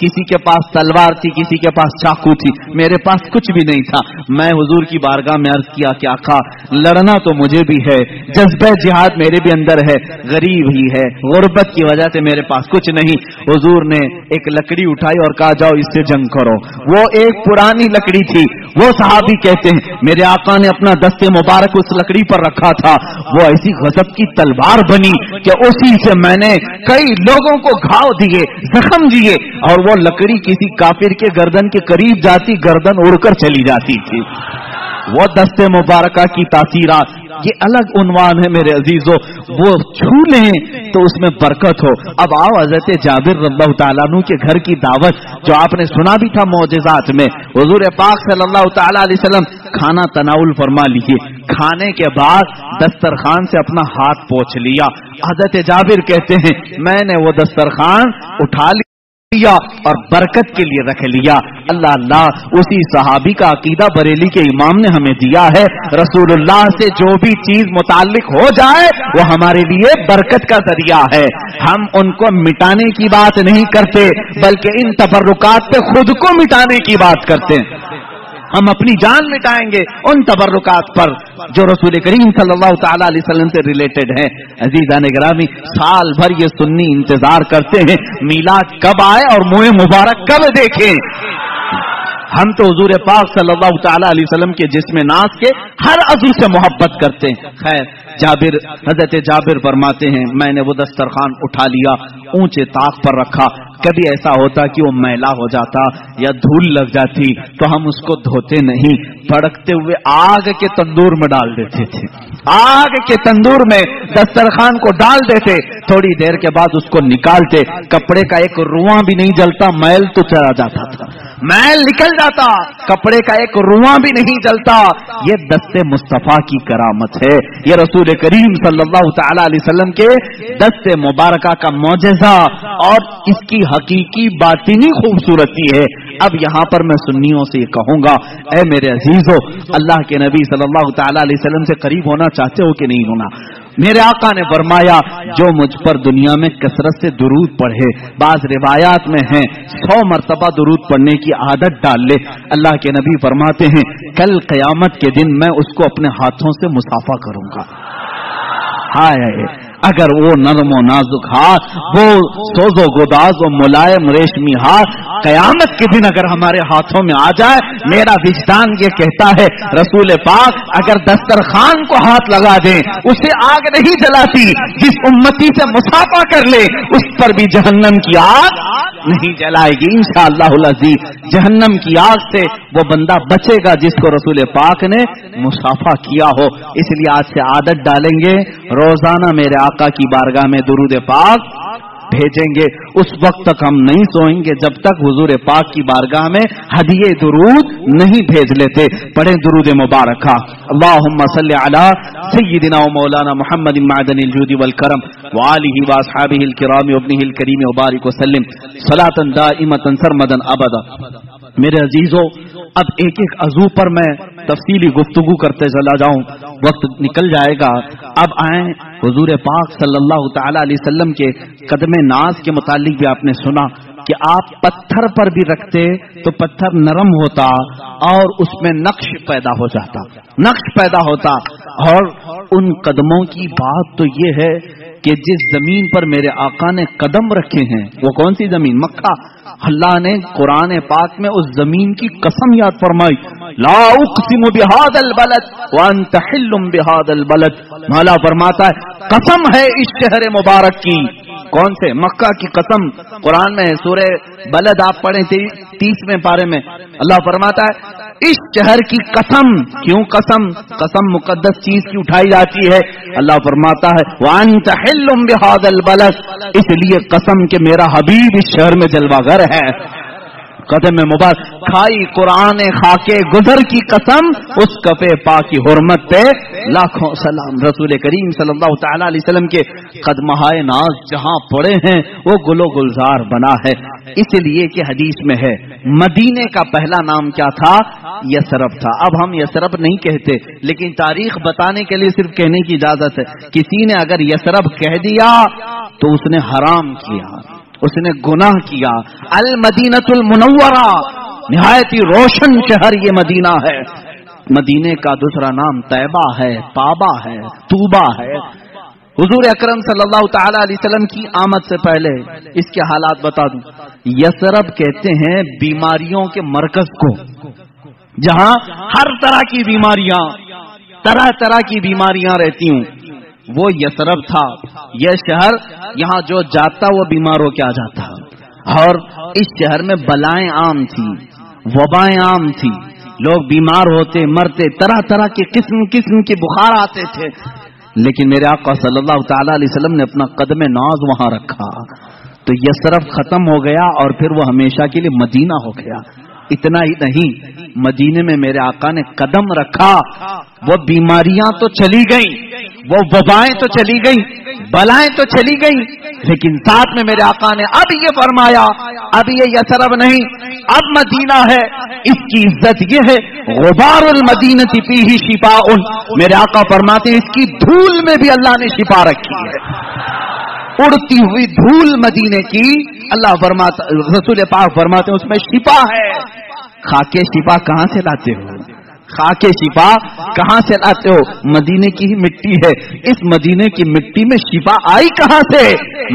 کسی کے پاس تلوار تھی، کسی کے پاس چاقو تھی، میرے پاس کچھ بھی نہیں تھا۔ میں حضور کی بارگاہ میں عرض کیا کہ آقا لڑنا تو مجھے بھی ہے، جذبہ جہاد میرے بھی اندر ہے، غریب ہی ہے، غربت کی وجہ سے میرے پاس کچھ نہیں۔ حضور نے ایک لکڑی اٹھائی اور کہا جاؤ اس سے جنگ کرو۔ وہ ایک پرانی لکڑی تھی، وہ صحابی کہتے ہیں میرے آقا نے اپنا دست مبارک اس لکڑی پر رکھا تھا، وہ ایسی غضب کی تلوار بنی کہ اسی سے میں نے کئی لوگوں کو گھاؤ دیے، زخم دیے، اور وہ لکڑی کسی کافر کے گردن کے قریب جاتی گردن اڑ کر چلی جاتی تھی۔ وہ دست مبارکہ کی تاثیرات یہ الگ عنوان ہے میرے عزیزو، وہ چھو لیں تو اس میں برکت ہو۔ اب آؤ حضرت جابر رضی اللہ تعالیٰ عنہ کے گھر کی دعوت جو آپ نے سنا بھی تھا معجزات میں، حضور پاک صلی اللہ تعالیٰ علیہ وسلم کھانا تناول فرما لیے، کھانے کے بعد دسترخوان سے اپنا ہاتھ پوچھ لیا۔ حضرت جابر کہتے ہیں میں نے وہ دسترخوان اٹھا لیا اور برکت کے لیے رکھ لیا۔ اللہ اللہ، اسی صحابی کا عقیدہ بریلی کے امام نے ہمیں دیا ہے، رسول اللہ سے جو بھی چیز متعلق ہو جائے وہ ہمارے لیے برکت کا ذریعہ ہے۔ ہم ان کو مٹانے کی بات نہیں کرتے بلکہ ان تبرکات پہ خود کو مٹانے کی بات کرتے ہیں۔ ہم اپنی جان مٹائیں گے ان تبرکات پر جو رسول کریم صلی اللہ تعالی علیہ وسلم سے ریلیٹڈ ہے۔ عزیزان گرامی، سال بھر یہ سنی انتظار کرتے ہیں میلاد کب آئے اور منہ مبارک کب دیکھیں۔ ہم تو حضور پاک صلی اللہ تعالی علیہ وسلم کے جسم ناز کے ہر عضو سے محبت کرتے ہیں۔ خیر، حضرت جابر فرماتے ہیں میں نے وہ دسترخوان اٹھا لیا، اونچے طاق پر رکھا، کبھی ایسا ہوتا کہ وہ میلا ہو جاتا یا دھول لگ جاتی تو ہم اس کو دھوتے نہیں، بھڑکتے ہوئے آگ کے تندور میں ڈال دیتے تھے، آگ کے تندور میں دسترخوان کو ڈال دیتے، تھوڑی دیر کے بعد اس کو نکالتے، کپڑے کا ایک رواں بھی نہیں جلتا، میل تو چلا جاتا تھا، میل نکل جاتا، کپڑے کا ایک رواں بھی نہیں جلتا۔ یہ دست مصطفیٰ کی کرامت ہے، یہ رسول کریم صلی اللہ تعالی علیہ وسلم کے دست مبارکہ کا معجزہ اور اس کی حقیقی باطنی خوبصورتی ہے۔ اب یہاں پر میں سنیوں سے یہ کہوں گا، اے میرے عزیزو، اللہ کے نبی صلی اللہ تعالی علیہ وسلم سے قریب ہونا چاہتے ہو کہ نہیں ہونا؟ میرے آقا نے فرمایا جو مجھ پر دنیا میں کثرت سے درود پڑھے، بعض روایات میں ہیں 100 مرتبہ درود پڑھنے کی عادت ڈال لے، اللہ کے نبی فرماتے ہیں کل قیامت کے دن میں اس کو اپنے ہاتھوں سے مصافحہ کروں گا۔ ہائے اگر وہ نرم و نازک ہاتھ، وہ سوز و گداز و ملائم ریشمی ہاتھ قیامت کے دن اگر ہمارے ہاتھوں میں آ جائے، میرا وجدان یہ کہتا ہے رسول پاک اگر دسترخوان کو ہاتھ لگا دیں اسے آگ نہیں جلاتی، جس امتی سے مصافحہ کر لے اس پر بھی جہنم کی آگ نہیں جلائے گی انشاءاللہ العزیز۔ جہنم کی آگ سے وہ بندہ بچے گا جس کو رسول پاک نے مصافحہ کیا ہو۔ اس لیے آج سے عادت ڈالیں گے، روزانہ میرے آقا کی بارگاہ میں درود پاک بھیجیں گے۔ اس وقت تک ہم نہیں سوئیں گے جب تک حضور پاک کی بارگاہ میں ہدیے درود نہیں بھیج لیتے۔ پڑھیں درود مبارکہ، اللہم صلی علی سیدنا و مولانا محمد معدن الجود والکرم وآلہ واصحابہ الکرام وابنہ الکریم وبارک وسلم صلاۃ دائمۃ سرمدا ابدا۔ میرے عزیزو، اب ایک ایک عضو پر میں تفصیلی گفتگو کرتے چلا جاؤں، وقت نکل جائے گا۔ اب آئیں حضور پاک صلی اللہ تعالی علیہ وسلم کے قدم ناز کے متعلق بھی آپ نے سنا کہ آپ پتھر پر بھی رکھتے تو پتھر نرم ہوتا اور اس میں نقش پیدا ہو جاتا، نقش پیدا ہوتا۔ اور ان قدموں کی بات تو یہ ہے کہ جس زمین پر میرے آقا نے قدم رکھے ہیں، وہ کون سی زمین؟ مکہ۔ اللہ نے قرآن پاک میں اس زمین کی قسم یاد فرمائی، لا اقسم بهذا البلد وانت حل بهذا البلد۔ مولا فرماتا ہے قسم ہے اس شہر مبارک کی۔ کون سے؟ مکہ کی قسم۔ قرآن میں سورہ بلد آپ پڑھیں 30ویں پارے میں، اللہ فرماتا ہے اس شہر کی قسم۔ کیوں قسم؟ قسم مقدس چیز کی اٹھائی جاتی ہے اللہ فرماتا ہے وَأَنْتَ حِلٌّ بِهَذَا الْبَلَدِ، اس لیے قسم کہ میرا حبیب اس شہر میں جلوہ گر ہے. قدم مبارک کھائی قرآن خاکے گزر کی قسم، اس کفے پاک کی حرمت پہ لاکھوں سلام. رسول کریم صلی اللہ تعالی علیہ وسلم کے قدمہائے ناز جہاں پڑے ہیں وہ گل و گلزار بنا ہے. اس لیے کہ حدیث میں ہے مدینے کا پہلا نام کیا تھا؟ یثرب تھا. اب ہم یثرب نہیں کہتے، لیکن تاریخ بتانے کے لیے صرف کہنے کی اجازت ہے. کسی نے اگر یثرب کہہ دیا تو اس نے حرام کیا، اس نے گناہ کیا. المدینۃ المنورہ، نہایت ہی روشن شہر یہ مدینہ ہے. مدینے کا دوسرا نام طیبہ ہے، طابہ ہے، طوبہ ہے. حضور اکرم صلی اللہ تعالی علیہ وسلم کی آمد سے پہلے اس کے حالات بتا دوں. یثرب کہتے ہیں بیماریوں کے مرکز کو، جہاں ہر طرح کی بیماریاں، طرح طرح کی بیماریاں رہتی ہوں، وہ یثرب تھا. یہ شہر یہاں جو جاتا وہ بیمار ہو کے آ جاتا. اور اس شہر میں بلائیں عام تھی، وبائیں عام تھی، لوگ بیمار ہوتے، مرتے، طرح طرح کے قسم قسم کے بخار آتے تھے. لیکن میرے آقا صلی اللہ تعالی علیہ وسلم نے اپنا قدم ناز وہاں رکھا تو یثرب ختم ہو گیا اور پھر وہ ہمیشہ کے لیے مدینہ ہو گیا. اتنا ہی نہیں، مدینے میں میرے آقا نے قدم رکھا، وہ بیماریاں تو چلی گئیں، وہ وبائیں تو چلی گئیں، بلائیں تو چلی گئیں، لیکن ساتھ میں میرے آقا نے اب یہ فرمایا اب یہ یثرب نہیں، اب مدینہ ہے. اس کی عزت یہ ہے غبار المدینۃ فیہ شفاء. میرے آقا فرماتے ہیں اس کی دھول میں بھی اللہ نے شفا رکھی ہے. اڑتی ہوئی دھول مدینے کی اللہ فرماتا، رسول پاک فرماتے ہیں اس میں شفا ہے. خاکے شفا کہاں سے لاتے ہو؟ خاکے شفا کہاں سے لاتے ہو؟ مدینے کی ہی مٹی ہے. اس مدینے کی مٹی میں شفا آئی کہاں سے؟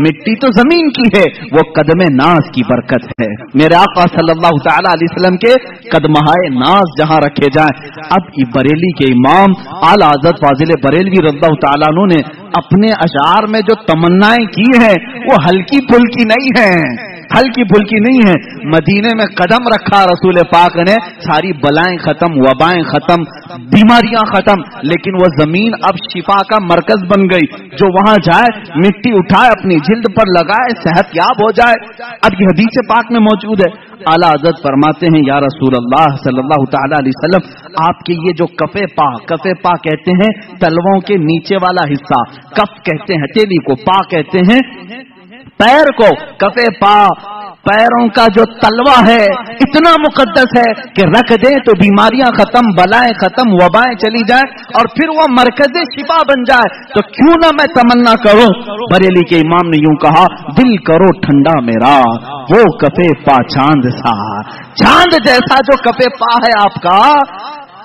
مٹی تو زمین کی ہے، وہ قدم ناز کی برکت ہے. میرے آقا صلی اللہ تعالی علیہ وسلم کے قدمہائے ناز جہاں رکھے جائیں. اب بریلی کے امام اعلی حضرت فاضل بریلوی رضی اللہ تعالیٰ عنہ نے اپنے اشعار میں جو تمنائیں کی ہیں وہ ہلکی پھلکی نہیں ہیں، ہلکی پھلکی نہیں ہے. مدینے میں قدم رکھا رسول پاک نے، ساری بلائیں ختم، وبائیں ختم، بیماریاں ختم. لیکن وہ زمین اب شفا کا مرکز بن گئی. جو وہاں جائے مٹی اٹھائے اپنی جلد پر لگائے صحت یاب ہو جائے. اب یہ حدیث پاک میں موجود ہے. اعلیٰ حضرت فرماتے ہیں یا رسول اللہ صلی اللہ تعالی علیہ وسلم، آپ کے یہ جو کفے پا کہتے ہیں تلووں کے نیچے والا حصہ، کف کہتے ہیں ہتھیلی کو، پا کہتے ہیں پیر کو. کفے پا پیروں کا جو تلوا ہے اتنا مقدس ہے کہ رکھ دے تو بیماریاں ختم، بلائیں ختم، وبائیں چلی جائیں اور پھر وہ مرکز شفا بن جائے. تو کیوں نہ میں تمنا کروں. بریلی کے امام نے یوں کہا دل کرو ٹھنڈا میرا وہ کفے پا چاند سا. چاند جیسا جو کفے پا ہے آپ کا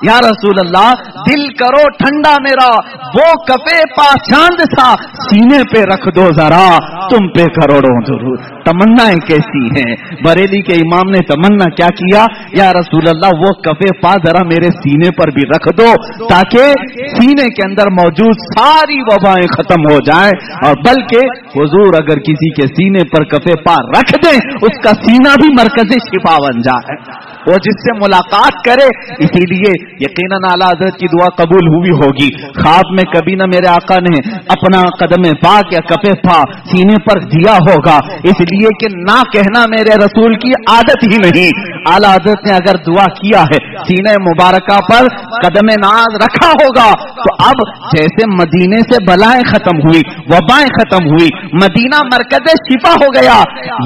یا رسول اللہ، دل کرو ٹھنڈا میرا وہ کفے پا چاند سا. سینے پہ رکھ دو ذرا تم پہ کروڑوں درود. تمنائیں کیسی ہیں. بریلی کے امام نے تمنا کیا کیا؟ یا رسول اللہ وہ کفے پا ذرا میرے سینے پر بھی رکھ دو تاکہ سینے کے اندر موجود ساری وبائیں ختم ہو جائیں. اور بلکہ حضور اگر کسی کے سینے پر کفے پا رکھ دیں اس کا سینہ بھی مرکز شفا بن جائے، وہ جس سے ملاقات کرے. اسی لیے یقیناً اعلیٰ حضرت کی دعا قبول ہوئی ہوگی. خواب میں کبھی نہ میرے آقا نے اپنا قدم پاک یا کفے پا سینے پر دیا ہوگا، اس لیے کہ نہ کہنا میرے رسول کی عادت ہی نہیں. اعلیٰ حضرت نے اگر دعا کیا ہے سینہ مبارکہ پر قدم ناز رکھا ہوگا تو اب جیسے مدینے سے بلائیں ختم ہوئی، وبائیں ختم ہوئی، مدینہ مرکز شفا ہو گیا.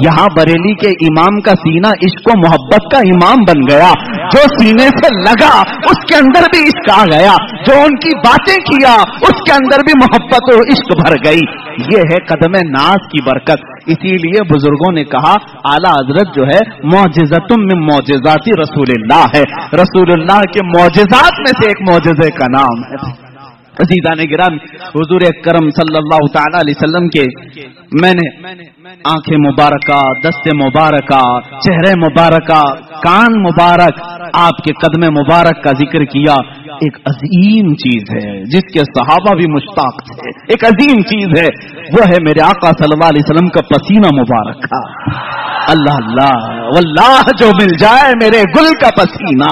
یہاں بریلی کے امام کا سینہ عشق و محبت کا امام بن گیا. جو سینے سے لگا اس کے اندر بھی عشق آ گیا، جو ان کی باتیں کیا اس کے اندر بھی محبت و عشق بھر گئی. یہ ہے قدم ناز کی برکت. اسی لیے بزرگوں نے کہا اعلیٰ حضرت جو ہے معجزۃ من معجزات رسول اللہ ہے. رسول اللہ کے معجزات میں سے ایک معجزے کا نام ہے. عزیزان گرامی، حضور کرم صلی اللہ تعالی علیہ وسلم کے میں نے آنکھیں مبارکہ، دست مبارکہ، چہرے مبارکہ، کان مبارک، آپ کے قدم مبارک کا ذکر کیا. ایک عظیم چیز ہے جس کے صحابہ بھی مشتاق تھے، ایک عظیم چیز ہے، وہ ہے میرے آقا صلی اللہ علیہ وسلم کا پسینہ مبارک کا. اللہ اللہ واللہ جو مل جائے میرے گل کا پسینہ.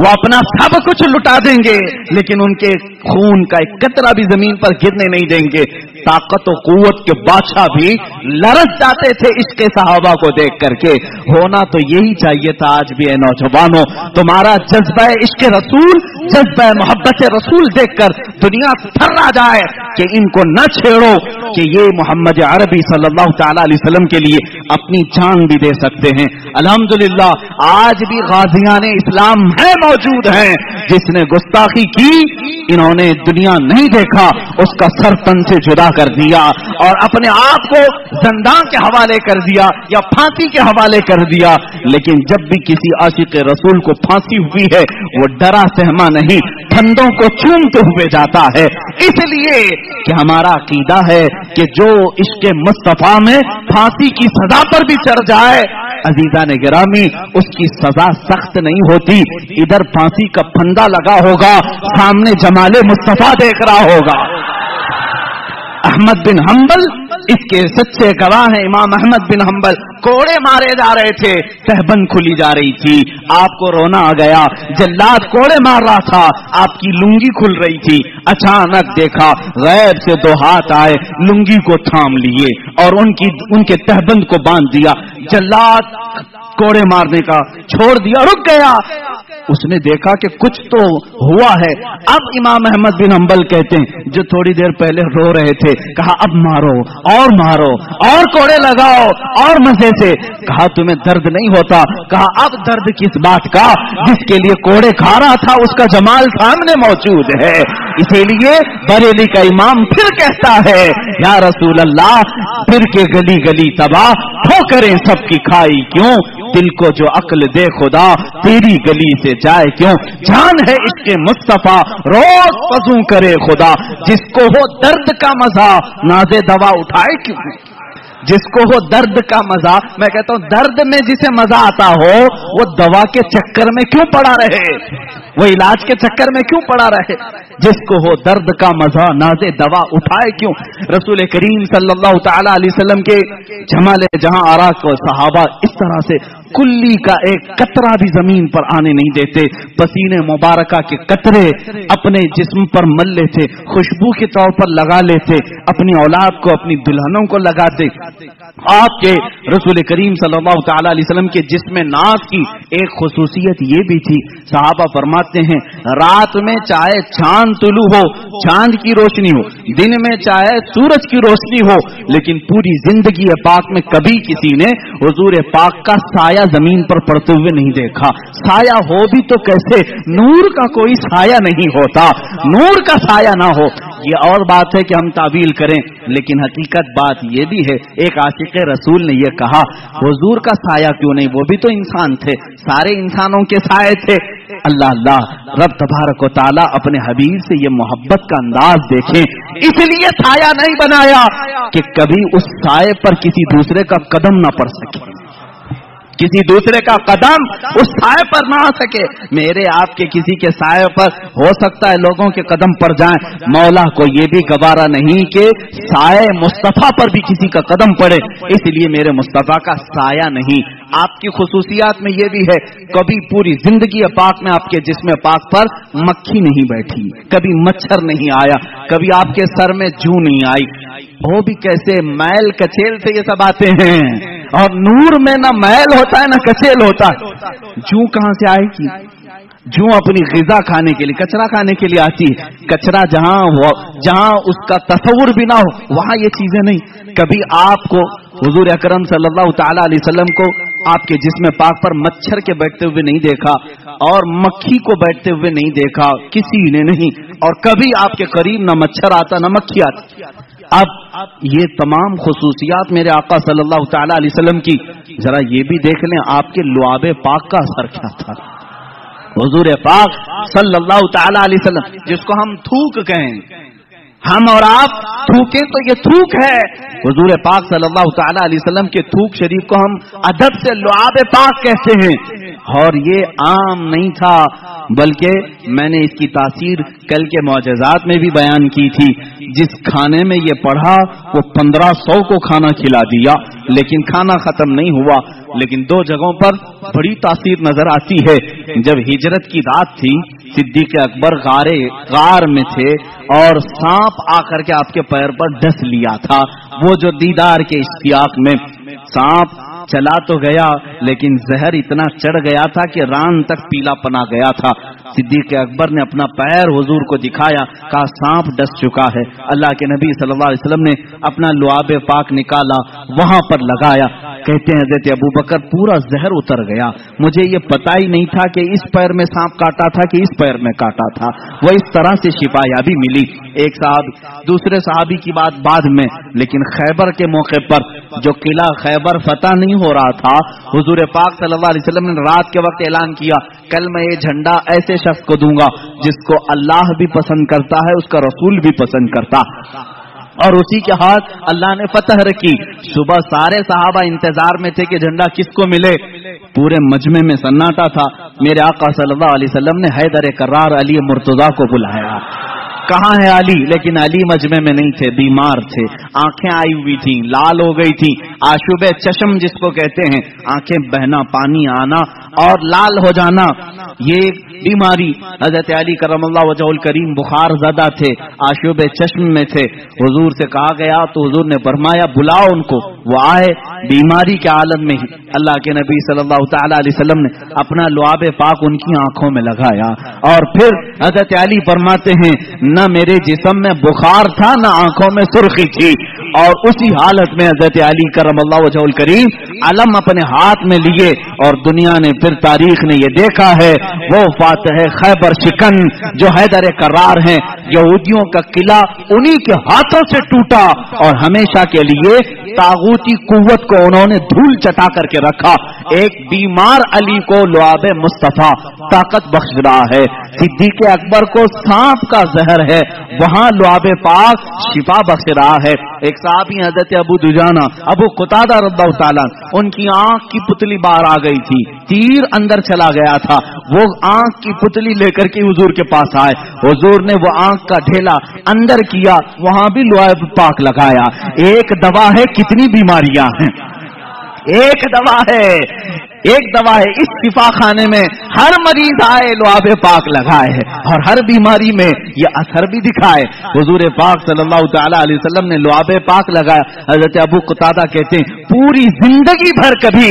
وہ اپنا سب کچھ لٹا دیں گے لیکن ان کے خون کا ایک قطرہ بھی زمین پر گرنے نہیں دیں گے. طاقت و قوت کے بادشاہ بھی لرز جاتے تھے عشق صحابہ کو دیکھ کر کے. ہونا تو یہی چاہیے تھا. آج بھی اے نوجوانوں, تمہارا جذبہ عشق رسول, جذبہ محبت رسول دیکھ کر دنیا تھرا جائے کہ ان کو نہ چھیڑو, کہ یہ محمد عربی صلی اللہ تعالی علیہ وسلم کے لیے اپنی جان بھی دے سکتے ہیں. الحمدللہ آج بھی غازیان اسلام ہے موجود ہیں. جس نے گستاخی کی انہوں نے دنیا نہیں دیکھا, اس کا سر تن سے جدا کر دیا اور اپنے آپ کو زندان کے حوالے کر دیا یا پھانسی کے حوالے کر دیا. لیکن جب بھی کسی عاشق رسول کو پھانسی ہوئی ہے وہ ڈرا سہما نہیں, پھندوں کو چومتے ہوئے جاتا ہے. اس لیے کہ ہمارا عقیدہ ہے کہ جو عشق مصطفیٰ میں پھانسی کی سزا پر بھی چڑھ جائے, عزیزان گرامی, اس کی سزا سخت نہیں ہوتی. ادھر پھانسی کا پھندا لگا ہوگا, سامنے جمال مصطفیٰ دیکھ رہا ہوگا. احمد بن حنبل اس کے سچے گواہ ہیں. امام احمد بن حنبل کوڑے مارے جا رہے تھے, تہبند کھلی جا رہی تھی, آپ کو رونا آ گیا. جلاد کوڑے مار رہا تھا, آپ کی لنگی کھل رہی تھی. اچانک دیکھا غیب سے دو ہاتھ آئے, لنگی کو تھام لیے اور ان کے تہبند کو باندھ دیا. جلاد کوڑے مارنے کا چھوڑ دیا, رک گیا. اس نے دیکھا کہ کچھ تو ہوا ہے. اب امام احمد بن حنبل کہتے ہیں جو تھوڑی دیر پہلے رو رہے تھے, کہا اب مارو اور کوڑے لگاؤ اور مزے سے. کہا تمہیں درد نہیں ہوتا؟ کہا اب درد کس بات کا, جس کے لیے کوڑے کھا رہا تھا اس کا جمال سامنے موجود ہے. اسی لیے بریلی کا امام پھر کہتا ہے یا رسول اللہ, پھر کے گلی گلی تباہ ہو کریں سب کی کھائی کیوں, دل کو جو عقل دے خدا تیری گلی سے جائے کیوں. جان ہے عشق مصطفیٰ روز وضو کرے خدا, جس کو ہو درد کا مزہ نازے دوا اٹھائے کیوں. جس کو ہو درد کا مزہ, میں کہتا ہوں درد میں جسے مزہ آتا ہو وہ دوا کے چکر میں کیوں پڑا رہے, وہ علاج کے چکر میں کیوں پڑا رہے. جس کو ہو درد کا مزہ نازے دوا اٹھائے کیوں. رسول کریم صلی اللہ تعالی علیہ وسلم کے جمال جہاں آرا کو صحابہ اس طرح سے کلی کا ایک قطرہ بھی زمین پر آنے نہیں دیتے. پسینے مبارکہ کے قطرے اپنے جسم پر مل لیتے, خوشبو کے طور پر لگا لیتے, اپنی اولاد کو اپنی دلہنوں کو لگاتے. آپ کے رسول کریم صلی اللہ تعالی علیہ وسلم کے جسم ناز کی ایک خصوصیت یہ بھی تھی, صحابہ فرماتے ہیں رات میں چاہے چاند طلوع ہو, چاند کی روشنی ہو, دن میں چاہے سورج کی روشنی ہو, لیکن پوری زندگی پاک میں کبھی کسی نے حضور پاک کا سایہ زمین پر پڑتے ہوئے نہیں دیکھا. سایہ ہو بھی تو کیسے, نور کا کوئی سایہ نہیں ہوتا, نور کا سایہ نہ ہو. یہ اور بات ہے کہ ہم تعویل کریں, لیکن حقیقت بات یہ بھی ہے, ایک عاشق رسول نے یہ کہا حضور کا سایہ کیوں نہیں, وہ بھی تو انسان تھے, سارے انسانوں کے سائے تھے. اللہ اللہ, رب تبارک و تعالیٰ اپنے حبیب سے یہ محبت کا انداز دیکھیں, اس لیے سایہ نہیں بنایا کہ کبھی اس سائے پر کسی دوسرے کا قدم نہ پڑ سکے, کسی دوسرے کا قدم اس سائے پر نہ آ سکے. میرے آپ کے کسی کے سائے پر ہو سکتا ہے لوگوں کے قدم پڑ جائیں, مولا کو یہ بھی گوارا نہیں کہ سائے مصطفیٰ پر بھی کسی کا قدم پڑے, اس لیے میرے مصطفیٰ کا سایہ نہیں. آپ کی خصوصیات میں یہ بھی ہے, کبھی پوری زندگی پاک میں آپ کے جسم پاک پر مکھی نہیں بیٹھی, کبھی مچھر نہیں آیا, کبھی آپ کے سر میں جوں نہیں آئی. وہ بھی کیسے, میل کچیل سے یہ سب آتے ہیں, اور نور میں نہ میل ہوتا ہے نہ کچیل ہوتا ہے. جوں کہاں سے آئے گی؟ جوں اپنی غذا کھانے کے لیے, کچرا کھانے کے لیے آتی ہے. کچرا جہاں اس کا تصور بھی نہ ہو وہاں یہ چیزیں نہیں. کبھی آپ کو حضور اکرم صلی اللہ تعالی علیہ وسلم کو آپ کے جسم پاک پر مچھر کے بیٹھتے ہوئے نہیں دیکھا, اور مکھی کو بیٹھتے ہوئے نہیں دیکھا, کسی نے نہیں. اور کبھی آپ کے قریب نہ مچھر آتا نہ مکھی آتی. اب یہ تمام خصوصیات میرے آقا صلی اللہ تعالی علیہ وسلم کی, ذرا یہ بھی دیکھ لیں آپ کے لعاب پاک کا اثر کیا تھا. حضور پاک صلی اللہ تعالی علیہ وسلم, جس کو ہم تھوک کہیں, ہم اور آپ تھوکیں تو یہ تھوک ہے, حضور پاک صلی اللہ تعالی علیہ وسلم کے تھوک شریف کو ہم ادب سے لعاب پاک کہتے ہیں. اور یہ عام نہیں تھا، بلکہ میں نے اس کی تاثیر کل کے معجزات میں بھی بیان کی تھی. جس کھانے میں یہ پڑھا وہ 1500 کو کھانا کھلا دیا، لیکن کھانا ختم نہیں ہوا. لیکن دو جگہوں پر بڑی تاثیر نظر آتی ہے. جب ہجرت کی رات تھی، صدیق اکبر غار میں تھے اور سانپ آ کر کے آپ کے پیر پر ڈس لیا تھا. وہ جو دیدار کے اشتیاق میں سانپ چلا تو گیا، لیکن زہر اتنا چڑھ گیا تھا کہ ران تک پیلا پنا گیا تھا. صدیق اکبر نے اپنا پیر حضور کو دکھایا، کہا سانپ ڈس چکا ہے. اللہ کے نبی صلی اللہ علیہ وسلم نے اپنا لعاب پاک نکالا، وہاں پر لگایا. کہتے ہیں حضرت ابوبکر پورا زہر اتر گیا، مجھے یہ پتا ہی نہیں تھا کہ اس پیر میں سانپ کاٹا تھا کہ اس پیر میں کاٹا تھا. وہ اس طرح سے شفا یابی ملی. ایک دوسرے صحابی کی بات بعد میں، لیکن خیبر کے موقع پر جو قلعہ خیبر فتح نہیں ہو رہا تھا، حضور پاک صلی اللہ علیہ وسلم نے رات کے وقت اعلان کیا، کل میں یہ جھنڈا ایسے شخص کو دوں گا جس کو اللہ بھی پسند کرتا ہے، اس کا رسول بھی پسند کرتا. اور اسی کے ہاتھ اللہ نے فتح رکھی. صبح سارے صحابہ انتظار میں تھے کہ جھنڈا کس کو ملے. پورے مجمع میں سناٹا تھا. میرے آقا صلی اللہ علیہ وسلم نے حیدر کرار علی مرتضیٰ کو بلایا. کہاں ہے علی؟ لیکن علی مجمع میں نہیں تھے، بیمار تھے، آنکھیں آئی ہوئی تھیں، لال ہو گئی تھی. آشوب چشم جس کو کہتے ہیں، آنکھیں بہنا، پانی آنا اور لال ہو جانا، یہ بیماری. حضرت علی کرم اللہ وجہ الکریم بخار زدہ تھے، آشوب چشم میں تھے. حضور سے کہا گیا تو حضور نے فرمایا بلاؤ ان کو. وہ آئے، بیماری کے عالم میں ہی اللہ کے نبی صلی اللہ تعالی علیہ وسلم نے اپنا لعاب پاک ان کی آنکھوں میں لگایا. اور پھر حضرت علی فرماتے ہیں نہ میرے جسم میں بخار تھا نہ آنکھوں میں سرخی تھی. اور اسی حالت میں حضرت علی کرم اللہ وجہ الکریم علم اپنے ہاتھ میں لیے، اور دنیا نے پھر تاریخ نے یہ دیکھا ہے وہ فاتح خیبر شکن جو حیدر کرار ہیں، یہودیوں کا قلعہ انہی کے ہاتھوں سے ٹوٹا اور ہمیشہ کے لیے طاغوتی قوت کو انہوں نے دھول چٹا کر کے رکھا. ایک بیمار علی کو لعاب مصطفیٰ طاقت بخش رہا ہے. صدیق اکبر کو سانپ کا زہر ہے، وہاں لعاب پاک شفا بخش رہا ہے. ایک صحابی حضرت ابو دجانہ ابو قتادہ رضی اللہ تعالیٰ، ان کی آنکھ کی پتلی باہر آ گئی تھی، تیر اندر چلا گیا تھا. وہ آنکھ کی پتلی لے کر کے حضور کے پاس آئے. حضور نے وہ آنکھ کا ڈھیلا اندر کیا، وہاں بھی لعاب پاک لگایا. ایک دوا ہے کتنی بیماریاں ہیں، ایک دوا ہے، ایک دوا ہے. اس شفا خانے میں ہر مریض آئے لعاب پاک لگائے اور ہر بیماری میں یہ اثر بھی دکھائے. حضور پاک صلی اللہ تعالی علیہ وسلم نے لعاب پاک لگایا. حضرت ابو قتادہ کہتے ہیں پوری زندگی بھر کبھی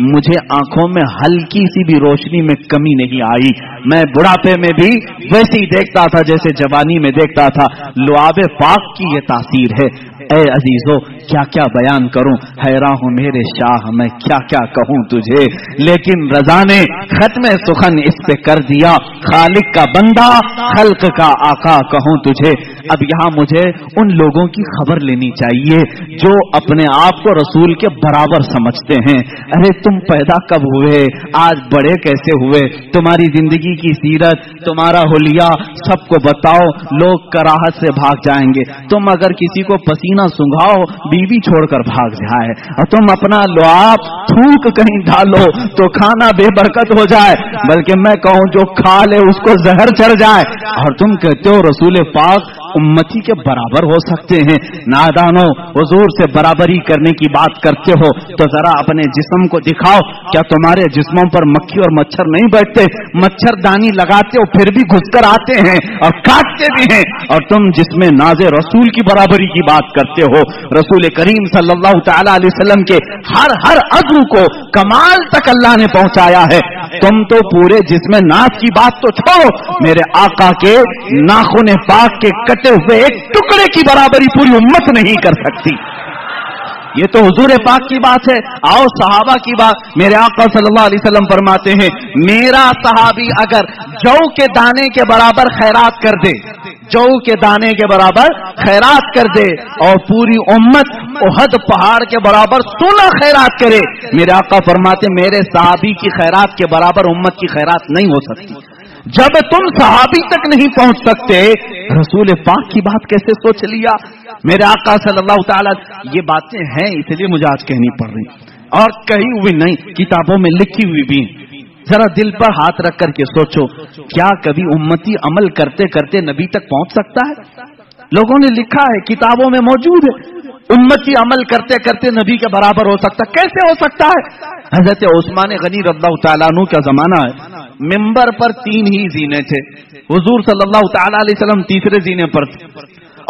مجھے آنکھوں میں ہلکی سی بھی روشنی میں کمی نہیں آئی. میں بڑھاپے میں بھی ویسے ہی دیکھتا تھا جیسے جوانی میں دیکھتا تھا. لعاب پاک کی یہ تاثیر ہے. اے عزیزو کیا کیا بیان کروں، حیران ہوں میرے شاہ میں کیا کیا کہوں تجھے. لیکن رضا نے ختم سخن اس پہ کر دیا، خالق کا بندہ خلق کا آقا کہوں تجھے. اب یہاں مجھے ان لوگوں کی خبر لینی چاہیے جو اپنے آپ کو رسول کے برابر سمجھتے ہیں. ارے تم پیدا کب ہوئے، آج بڑے کیسے ہوئے، تمہاری زندگی کی سیرت، تمہارا حلیہ سب کو بتاؤ. لوگ کراہت سے بھاگ جائیں گے. تم اگر کسی کو پسینہ سنگھاؤ بیوی چھوڑ کر بھاگ جائے، اور تم اپنا لعاب تھوک کہیں ڈالو تو کھانا بے برکت ہو جائے، بلکہ میں کہوں جو کھا لے اس کو زہر چڑھ جائے. اور تم کہتے ہو رسول پاک امتی کے برابر ہو سکتے ہیں. نادانو، حضور سے برابری کرنے کی بات کرتے ہو تو ذرا اپنے جسم کو دکھاؤ. کیا تمہارے جسموں پر مکھی اور مچھر نہیں بیٹھتے؟ مچھر دانی لگاتے ہو پھر بھی گھس کر آتے ہیں اور کاٹتے بھی ہیں. اور تم جس میں ناز رسول کی برابری کی بات کرتے ہو، رسول کریم صلی اللہ تعالی علیہ وسلم کے ہر عضو کو کمال تک اللہ نے پہنچایا ہے. تم تو پورے جسم ناز کی بات تو چھوڑو، میرے آقا کے ناخن پاک کے کٹے ہوئے ایک ٹکڑے کی برابری پوری امت نہیں کر سکتی. یہ تو حضور پاک کی بات ہے. آؤ صحابہ کی بات. میرے آقا صلی اللہ علیہ وسلم فرماتے ہیں میرا صحابی اگر جو کے دانے کے برابر خیرات کر دے، جو کے دانے کے برابر خیرات کر دے، اور پوری امت احد پہاڑ کے برابر سونا خیرات کرے، میرے آقا فرماتے میرے صحابی کی خیرات کے برابر امت کی خیرات نہیں ہو سکتی. جب تم صحابی تک نہیں پہنچ سکتے، رسول پاک کی بات کیسے سوچ لیا؟ میرے آقا صلی اللہ تعالی، یہ باتیں ہیں اس لیے مجھے آج کہنی پڑ رہی، اور کہی ہوئی نہیں، کتابوں میں لکھی ہوئی بھی. ذرا دل پر ہاتھ رکھ کر کے سوچو، کیا کبھی امتی عمل کرتے کرتے نبی تک پہنچ سکتا ہے؟ لوگوں نے لکھا ہے، کتابوں میں موجود ہے، امتی عمل کرتے کرتے نبی کے برابر ہو سکتا، کیسے ہو سکتا ہے؟ حضرت عثمان غنی رضی اللہ تعالیٰ عنہ کا زمانہ ہے، ممبر پر 3 ہی زینے تھے، حضور صلی اللہ تعالیٰ علیہ وسلم تیسرے زینے پر تھے،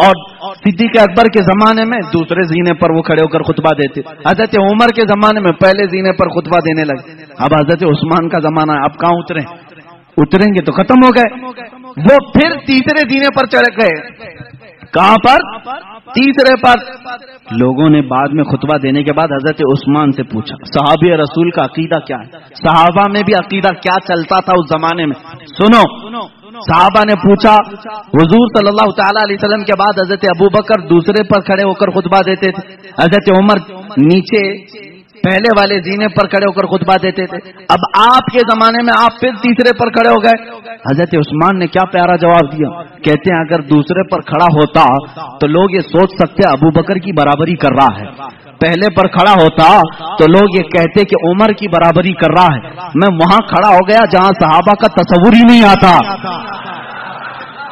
اور صدیق اکبر کے زمانے میں دوسرے زینے پر وہ کھڑے ہو کر خطبہ دیتے، حضرت عمر کے زمانے میں پہلے زینے پر خطبہ دینے لگے، اب حضرت عثمان کا زمانہ ہے، اب کہاں اتریں گے تو ختم ہو گئے، وہ پھر تیسرے زینے پر چڑھ گئے، کہاں پر؟ تیسرے پر۔ لوگوں نے بعد میں خطبہ دینے کے بعد حضرت عثمان سے پوچھا، صحابی رسول کا عقیدہ کیا ہے؟ صحابہ میں بھی عقیدہ کیا چلتا تھا اس زمانے میں؟ سنو، صحابہ نے پوچھا، حضور صلی اللہ تعالی علیہ وسلم کے بعد حضرت ابو بکر دوسرے پر کھڑے ہو کر خطبہ دیتے تھے، حضرت عمر نیچے پہلے والے زینے پر کھڑے ہو کر خطبہ دیتے تھے، اب آپ کے زمانے میں آپ پھر تیسرے پر کھڑے ہو گئے۔ حضرت عثمان نے کیا پیارا جواب دیا، کہتے ہیں اگر دوسرے پر کھڑا ہوتا تو لوگ یہ سوچ سکتے ابو بکر کی برابری کر رہا ہے، پہلے پر کھڑا ہوتا تو لوگ یہ کہتے کہ عمر کی برابری کر رہا ہے، میں وہاں کھڑا ہو گیا جہاں صحابہ کا تصور ہی نہیں آتا،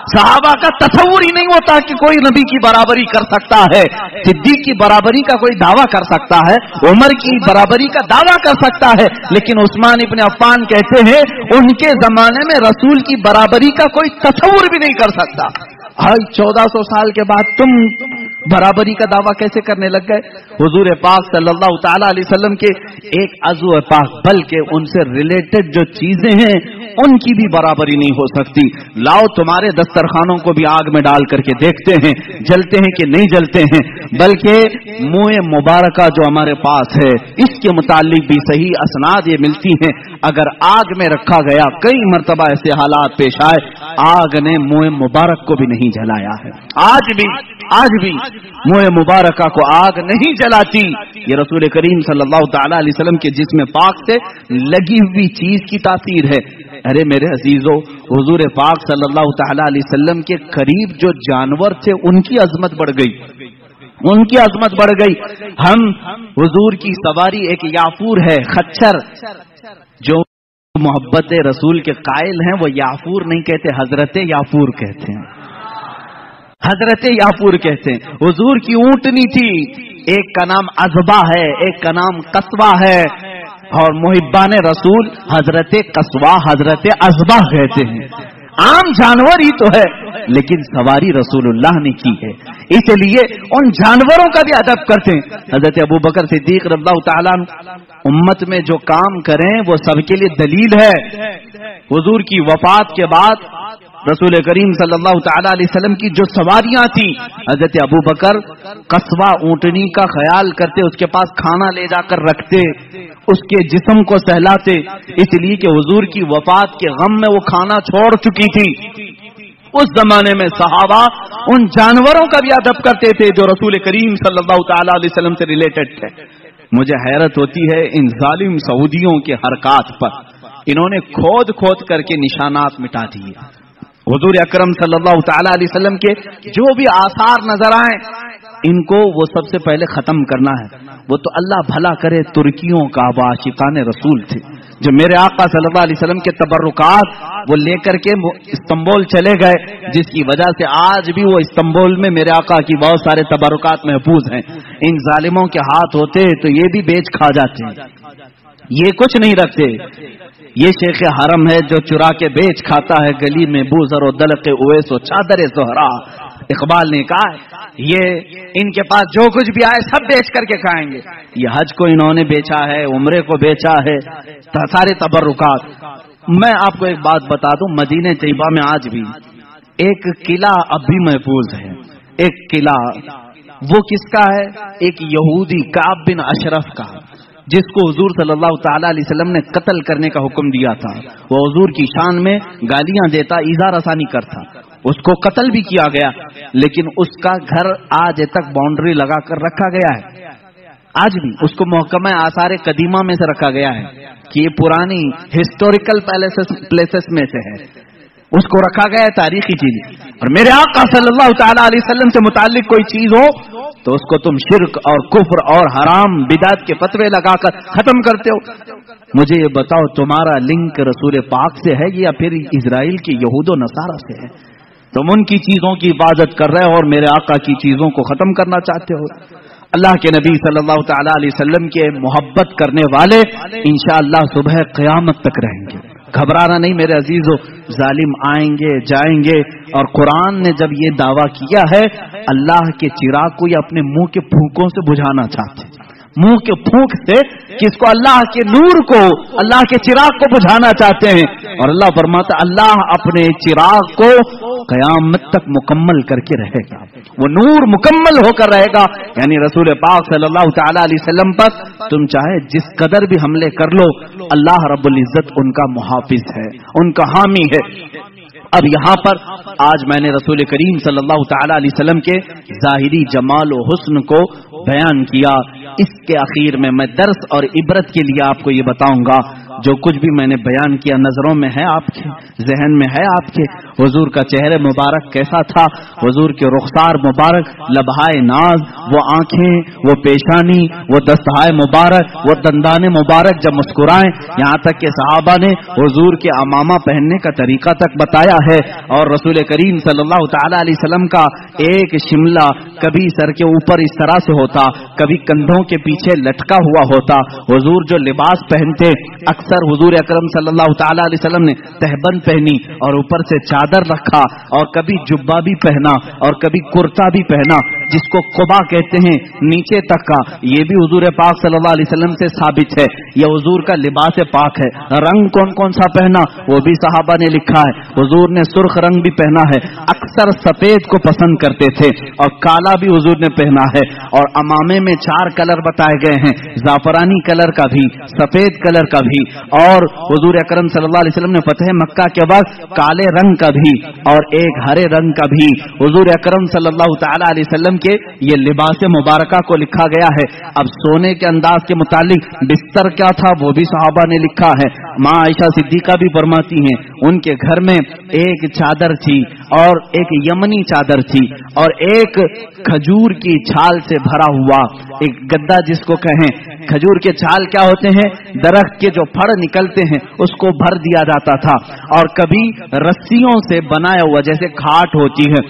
صحابہ کا تصور ہی نہیں ہوتا کہ کوئی نبی کی برابری کر سکتا ہے، صدیق کی برابری کا کوئی دعویٰ کر سکتا ہے، عمر کی برابری کا دعویٰ کر سکتا ہے، لیکن عثمان ابن عفان کہتے ہیں ان کے زمانے میں رسول کی برابری کا کوئی تصور بھی نہیں کر سکتا۔ 1400 سال کے بعد تم برابری کا دعویٰ کیسے کرنے لگ گئے؟ حضور پاک صلی اللہ تعالی علیہ وسلم کے ایک عضو پاک بلکہ ان سے ریلیٹڈ جو چیزیں ہیں ان کی بھی برابری نہیں ہو سکتی۔ لاؤ تمہارے دسترخوانوں کو بھی آگ میں ڈال کر کے دیکھتے ہیں جلتے ہیں کہ نہیں جلتے ہیں، بلکہ منہ مبارکہ جو ہمارے پاس ہے اس کے متعلق بھی صحیح اسناد یہ ملتی ہیں، اگر آگ میں رکھا گیا کئی مرتبہ ایسے حالات پیش آئے آگ نے منہ مبارک کو بھی نہیں جلایا ہے، آج بھی منہ مبارکہ کو آگ نہیں جلاتی، یہ رسول کریم صلی اللہ تعالی علیہ وسلم کے جسم پاک سے لگی ہوئی چیز کی تاثیر ہے۔ ارے میرے عزیزو، حضور پاک صلی اللہ تعالی علیہ وسلم کے قریب جو جانور تھے ان کی عظمت بڑھ گئی، ان کی عظمت بڑھ گئی۔ ہم حضور کی سواری ایک یافور ہے، خچر، جو محبت رسول کے قائل ہیں وہ یافور نہیں کہتے، حضرت یافور کہتے ہیں، حضرت یافور کہتے ہیں۔ حضور کی اونٹنی تھی، ایک کا نام ازبا ہے، ایک کا نام قصوا ہے، اور محبان رسول حضرت قصوا حضرت ازبا کہتے ہیں۔ عام جانور ہی تو ہے لیکن سواری رسول اللہ نے کی ہے، اس لیے ان جانوروں کا بھی ادب کرتے ہیں۔ حضرت ابو بکر صدیق رضی اللہ تعالیٰ امت میں جو کام کریں وہ سب کے لیے دلیل ہے۔ حضور کی وفات کے بعد رسول کریم صلی اللہ تعالی علیہ وسلم کی جو سواریاں تھیں، حضرت ابو بکر قصوا اونٹنی کا خیال کرتے، اس کے پاس کھانا لے جا کر رکھتے، اس کے جسم کو سہلاتے، اس لیے کہ حضور کی وفات کے غم میں وہ کھانا چھوڑ چکی تھی۔ اس زمانے میں صحابہ ان جانوروں کا بھی ادب کرتے تھے جو رسول کریم صلی اللہ تعالی علیہ وسلم سے ریلیٹڈ تھے۔ مجھے حیرت ہوتی ہے ان ظالم سعودیوں کے حرکات پر، انہوں نے کھود کھود کر کے نشانات مٹا دیے۔ حضور اکرم صلی اللہ تعالی علیہ وسلم کے جو بھی آثار نظر آئیں ان کو وہ سب سے پہلے ختم کرنا ہے۔ وہ تو اللہ بھلا کرے ترکیوں کا عاشقان رسول تھے جو میرے آقا صلی اللہ علیہ وسلم کے تبرکات وہ لے کر کے استنبول چلے گئے، جس کی وجہ سے آج بھی وہ استنبول میں میرے آقا کی بہت سارے تبرکات محفوظ ہیں۔ ان ظالموں کے ہاتھ ہوتے تو یہ بھی بیچ کھا جاتے ہیں، یہ کچھ نہیں رکھتے۔ یہ شیخ حرم ہے جو چرا کے بیچ کھاتا ہے، گلی میں بوزر و دلق اویس و چادر زہرا۔ اقبال نے کہا یہ ان کے پاس جو کچھ بھی آئے سب بیچ کر کے کھائیں گے۔ یہ حج کو انہوں نے بیچا ہے، عمرے کو بیچا ہے، سارے تبرکات۔ میں آپ کو ایک بات بتا دوں، مدینہ طیبہ میں آج بھی ایک قلعہ اب بھی محفوظ ہے، ایک قلعہ، وہ کس کا ہے؟ ایک یہودی کعب بن اشرف کا، جس کو حضور صلی اللہ تعالی علیہ وسلم نے قتل کرنے کا حکم دیا تھا۔ وہ حضور کی شان میں گالیاں دیتا، ایذا رسانی کرتا، اس کو قتل بھی کیا گیا، لیکن اس کا گھر آج تک باؤنڈری لگا کر رکھا گیا ہے، آج بھی اس کو محکمہ آثار قدیمہ میں سے رکھا گیا ہے کہ یہ پرانی ہسٹوریکل پلیسز میں سے ہے، اس کو رکھا گیا ہے، تاریخی چیز۔ اور میرے آقا صلی اللہ تعالی علیہ وسلم سے متعلق کوئی چیز ہو تو اس کو تم شرک اور کفر اور حرام بدعت کے فتوے لگا کر ختم کرتے ہو۔ مجھے یہ بتاؤ تمہارا لنک رسول پاک سے ہے یا پھر اسرائیل کے یہود و نصارہ سے ہے؟ تم ان کی چیزوں کی عبادت کر رہے ہو اور میرے آقا کی چیزوں کو ختم کرنا چاہتے ہو۔ اللہ کے نبی صلی اللہ تعالی علیہ وسلم کے محبت کرنے والے انشاءاللہ صبح قیامت تک رہیں گے۔ گھبرانا نہیں میرے عزیزو، ظالم آئیں گے جائیں گے، اور قرآن نے جب یہ دعویٰ کیا ہے اللہ کے چراغ کو یہ اپنے منہ کے پھونکوں سے بجھانا چاہتے ہیں، منہ کے پھونک سے کس کو؟ اللہ کے نور کو، اللہ کے چراغ کو بجھانا چاہتے ہیں، اور اللہ فرماتا اللہ اپنے چراغ کو قیامت تک مکمل کر کے رہے گا، وہ نور مکمل ہو کر رہے گا۔ یعنی رسول پاک صلی اللہ تعالی علیہ وسلم پر تم چاہے جس قدر بھی حملے کر لو، اللہ رب العزت ان کا محافظ ہے، ان کا حامی ہے۔ اب یہاں پر آج میں نے رسول کریم صلی اللہ تعالی علیہ وسلم کے ظاہری جمال و حسن کو بیان کیا۔ اس کے اخیر میں درس اور عبرت کے لیے آپ کو یہ بتاؤں گا، جو کچھ بھی میں نے بیان کیا نظروں میں ہے آپ کے، ذہن میں ہے آپ کے، حضور کا چہرہ مبارک کیسا تھا، حضور کے رخسار مبارک، لبہائے ناز، وہ آنکھیں، وہ پیشانی، وہ دستہائے مبارک، وہ دندان مبارک جب مسکرائیں، یہاں تک کہ صحابہ نے حضور کے امامہ پہننے کا طریقہ تک بتایا ہے، اور رسول کریم صلی اللہ تعالی علیہ وسلم کا ایک شملہ کبھی سر کے اوپر اس طرح سے ہوتا، کبھی کندھوں کے پیچھے لٹکا ہوا ہوتا۔ حضور جو لباس پہنتے، اکثر حضور اکرم صلی اللہ تعالی علیہ وسلم نے تہبند پہنی اور اوپر سے چادر رکھا، اور کبھی جبہ بھی پہنا اور کبھی کرتا بھی پہنا، جس کو قبا کہتے ہیں، نیچے تک کا۔ یہ بھی حضور پاک صلی اللہ علیہ وسلم سے ثابت ہے، یہ حضور کا لباس پاک ہے۔ رنگ کون کون سا پہنا وہ بھی صحابہ نے لکھا ہے، حضور نے سرخ رنگ بھی پہنا ہے، اکثر سفید کو پسند کرتے تھے، اور کالا بھی حضور نے پہنا ہے، اور امامے میں 4 کلر بتائے گئے ہیں، زعفرانی کلر کا بھی، سفید کلر کا بھی، اور حضور اکرم صلی اللہ علیہ وسلم نے فتح مکہ کے وقت کالے رنگ کا بھی اور ایک ہرے رنگ کا بھی حضور اکرم صلی اللہ تعالی علیہ وسلم کے یہ لباس مبارکہ کو لکھا گیا ہے۔ اب سونے کے انداز کے متعلق بستر کیا تھا وہ بھی صحابہ نے لکھا ہے۔ ماں عائشہ صدیقہ بھی فرماتی ہیں ان کے گھر میں ایک چادر تھی، اور ایک یمنی چادر تھی، اور ایک کھجور کی چھال سے بھرا ہوا ایک گدا، جس کو کہیں کھجور کے چھال کیا ہوتے ہیں، درخت کے جو پھڑ نکلتے ہیں اس کو بھر دیا جاتا تھا، اور کبھی رسیوں سے بنایا ہوا جیسے کھاٹ ہوتی ہے،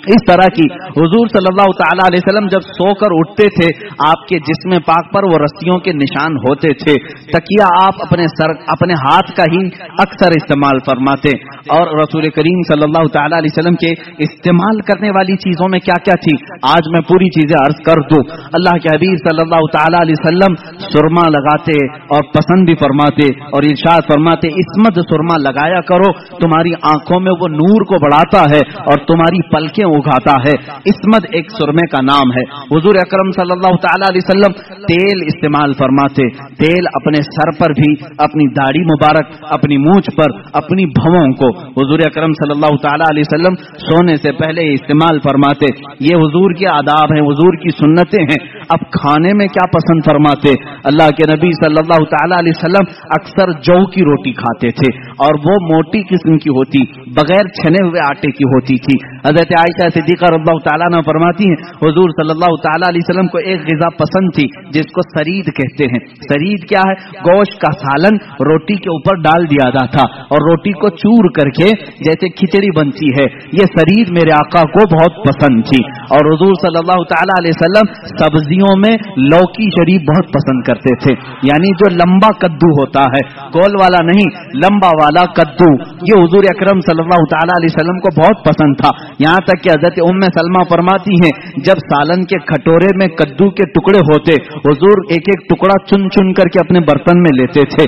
اس طرح کی حضور صلی اللہ تعالی علیہ وسلم جب سو کر اٹھتے تھے آپ کے جسم پاک پر وہ رسیوں کے نشان ہوتے تھے۔ تکیہ آپ اپنے ہاتھ کا ہی اکثر استعمال فرماتے، اور رسول کریم صلی اللہ تعالی علیہ وسلم کے استعمال کرنے والی چیزوں میں کیا کیا تھی آج میں پوری چیزیں عرض کر دوں۔ اللہ کے حبیب صلی اللہ تعالی علیہ وسلم سرما لگاتے اور پسند بھی فرماتے، اور ارشاد فرماتے اسمد سرما لگایا کرو، تمہاری آنکھوں میں وہ نور کو بڑھاتا ہے اور تمہاری پلکیں اگاتا ہے۔ اسمد ایک سرمے کا نام ہے۔ حضور اکرم صلی اللہ تعالی علیہ وسلم تیل استعمال فرماتے، تیل اپنے سر پر بھی، اپنی داڑھی مبارک، اپنی مونچھ پر، اپنی بھووں کو حضور اکرم صلی اللہ تعالی علیہ وسلم سونے سے پہلے استعمال فرماتے۔ یہ حضور کے آداب ہیں، حضور کی سنتیں ہیں۔ اب کھانے میں کیا پسند فرماتے؟ اللہ کے نبی صلی اللہ تعالی علیہ وسلم اکثر جو کی روٹی کھاتے تھے، اور وہ موٹی قسم کی ہوتی، بغیر چھنے ہوئے آٹے کی ہوتی تھی۔ حضرت عائشہ صدیقہ رضی اللہ تعالیٰ عنہ فرماتی ہیں حضور صلی اللہ تعالی علیہ وسلم کو ایک غذا پسند تھی جس کو سرید کہتے ہیں۔ سرید کیا ہے؟ گوشت کا سالن روٹی کے اوپر ڈال دیا جاتا اور روٹی کو چور کر کے جیسے کھچڑی بنتی ہے، یہ سرید میرے آقا کو بہت پسند تھی۔ اور حضور صلی اللہ تعالی علیہ وسلم سبزیوں میں لوکی شریف بہت پسند کرتے تھے، یعنی جو لمبا کدو ہوتا ہے، گول والا نہیں، لمبا والا کدو، یہ حضور اکرم صلی اللہ تعالی علیہ وسلم کو بہت پسند تھا۔ یہاں تک کہ حضرت ام سلمہ فرماتی ہیں جب سالن کے کھٹورے میں کدو کے ٹکڑے ہوتے، حضور ایک ایک ٹکڑا چن چن کر کے اپنے برتن میں لیتے تھے۔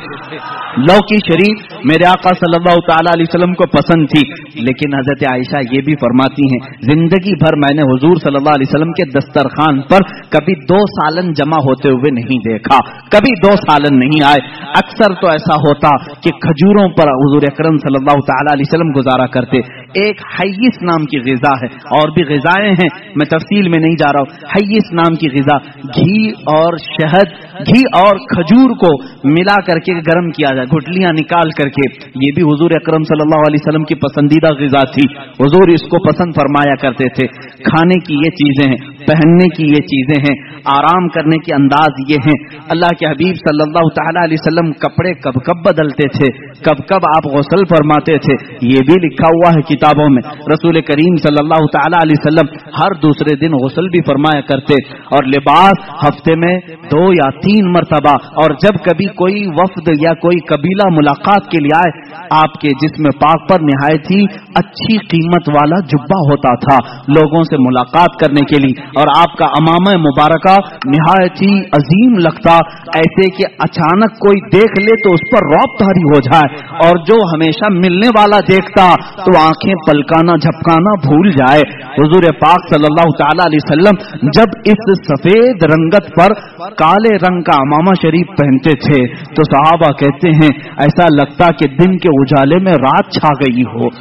لوکی شریف میرے آقا صلی اللہ تعالی علیہ وسلم کو پسند تھی، لیکن حضرت عائشہ یہ بھی فرماتی ہیں زندگی بھر میں نے حضور صلی اللہ علیہ وسلم کے دسترخوان پر کبھی 2 سالن جمع ہوتے ہوئے نہیں دیکھا، کبھی 2 سالن نہیں آئے۔ اکثر تو ایسا ہوتا کہ کھجوروں پر حضور اکرم صلی اللہ تعالی علیہ وسلم گزارا کرتے۔ ایک حیث نام کی غذا ہے، اور بھی غذائیں ہیں، میں تفصیل میں نہیں جا رہا ہوں۔ حیث نام کی غذا گھی اور شہد، گھی اور کھجور کو ملا کر کے گرم کیا جائے، گھٹلیاں نکال کر کے، یہ بھی حضور اکرم صلی اللہ علیہ وسلم کی پسندیدہ غذا تھی، حضور اس کو پسند فرمایا کرتے تھے۔ کھانے کی یہ چیزیں ہیں۔ پہننے کی یہ چیزیں ہیں، آرام کرنے کے انداز یہ ہیں۔ اللہ کے حبیب صلی اللہ تعالی علیہ وسلم کپڑے کب کب بدلتے تھے، کب کب آپ غسل فرماتے تھے، یہ بھی لکھا ہوا ہے کتابوں میں۔ رسول کریم صلی اللہ تعالی علیہ وسلم ہر دوسرے دن غسل بھی فرمایا کرتے، اور لباس ہفتے میں 2 یا 3 مرتبہ، اور جب کبھی کوئی وفد یا کوئی قبیلہ ملاقات کے لیے آئے، آپ کے جسم پاک پر نہایت ہی اچھی قیمت والا جبہ ہوتا تھا لوگوں سے ملاقات کرنے کے لیے، اور آپ کا امامہ مبارکہ نہایت ہی عظیم لگتا، ایسے کہ اچانک کوئی دیکھ لے تو اس پر رعب طاری ہو جائے، اور جو ہمیشہ ملنے والا دیکھتا تو آنکھیں پلکانا جھپکانا بھول جائے۔ حضور پاک صلی اللہ تعالی علیہ وسلم جب اس سفید رنگت پر کالے رنگ کا امامہ شریف پہنتے تھے تو صحابہ کہتے ہیں ایسا لگتا کہ دن کے اجالے میں رات چھا گئی ہو۔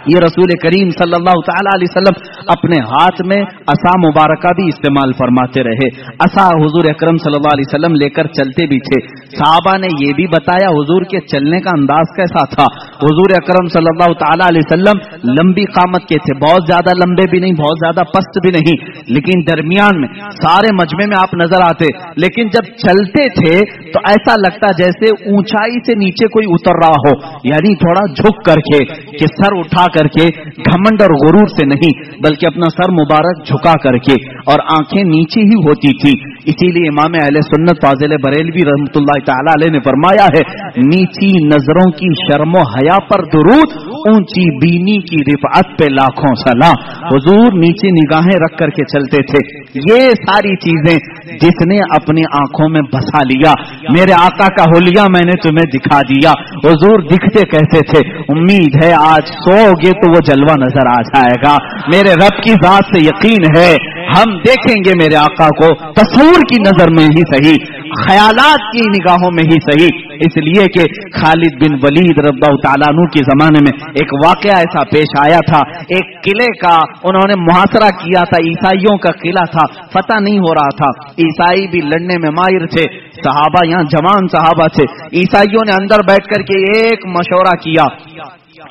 یہ رسول کریم صلی اللہ تعالی علیہ وسلم اپنے ہاتھ میں عصا مبارکہ بھی استعمال فرماتے رہے، عصا حضور اکرم صلی اللہ علیہ وسلم لے کر چلتے بھی تھے۔ صحابہ نے یہ بھی بتایا حضور کے چلنے کا انداز کیسا تھا۔ حضور اکرم صلی اللہ تعالی علیہ وسلم لمبی قامت کے تھے، بہت زیادہ لمبے بھی نہیں، بہت زیادہ پست بھی نہیں، لیکن درمیان میں سارے مجمع میں آپ نظر آتے، لیکن جب چلتے تھے تو ایسا لگتا جیسے اونچائی سے نیچے کوئی اتر رہا ہو، یعنی تھوڑا جھک کر کے، کہ سر اٹھا کر کے، گھمنڈ اور غرور سے نہیں بلکہ اپنا سر مبارک جھکا کر کے، اور آنکھیں نیچے ہی ہوتی تھی۔ اسی لیے امام اہل سنت فاضل بریلوی رحمۃ اللہ تعالی علیہ نے فرمایا ہے، نیچی نظروں کی شرم و حیا پر درود، اونچی بینی کی رفعت پہ لاکھوں سلام۔ حضور نیچے نگاہیں رکھ کر کے چلتے تھے۔ یہ ساری چیزیں جس نے اپنی آنکھوں میں بسا لیا، میرے آقا کا حلیہ میں نے تمہیں دکھا دیا۔ حضور دکھتے کیسے تھے؟ امید ہے آج سو گے تو وہ جلوہ نظر آ جائے گا۔ میرے رب کی ذات سے یقین ہے ہم دیکھیں گے میرے آقا کو، تصور کی نظر میں ہی صحیح، خیالات کی نگاہوں میں ہی صحیح۔ اس لیے کہ خالد بن ولید رضی اللہ تعالیٰ عنہ کے زمانے میں ایک واقعہ ایسا پیش آیا تھا، ایک قلعے کا انہوں نے محاصرہ کیا تھا، عیسائیوں کا قلعہ تھا، فتح نہیں ہو رہا تھا، عیسائی بھی لڑنے میں ماہر تھے، صحابہ یہاں جوان صحابہ تھے۔ عیسائیوں نے اندر بیٹھ کر کے ایک مشورہ کیا،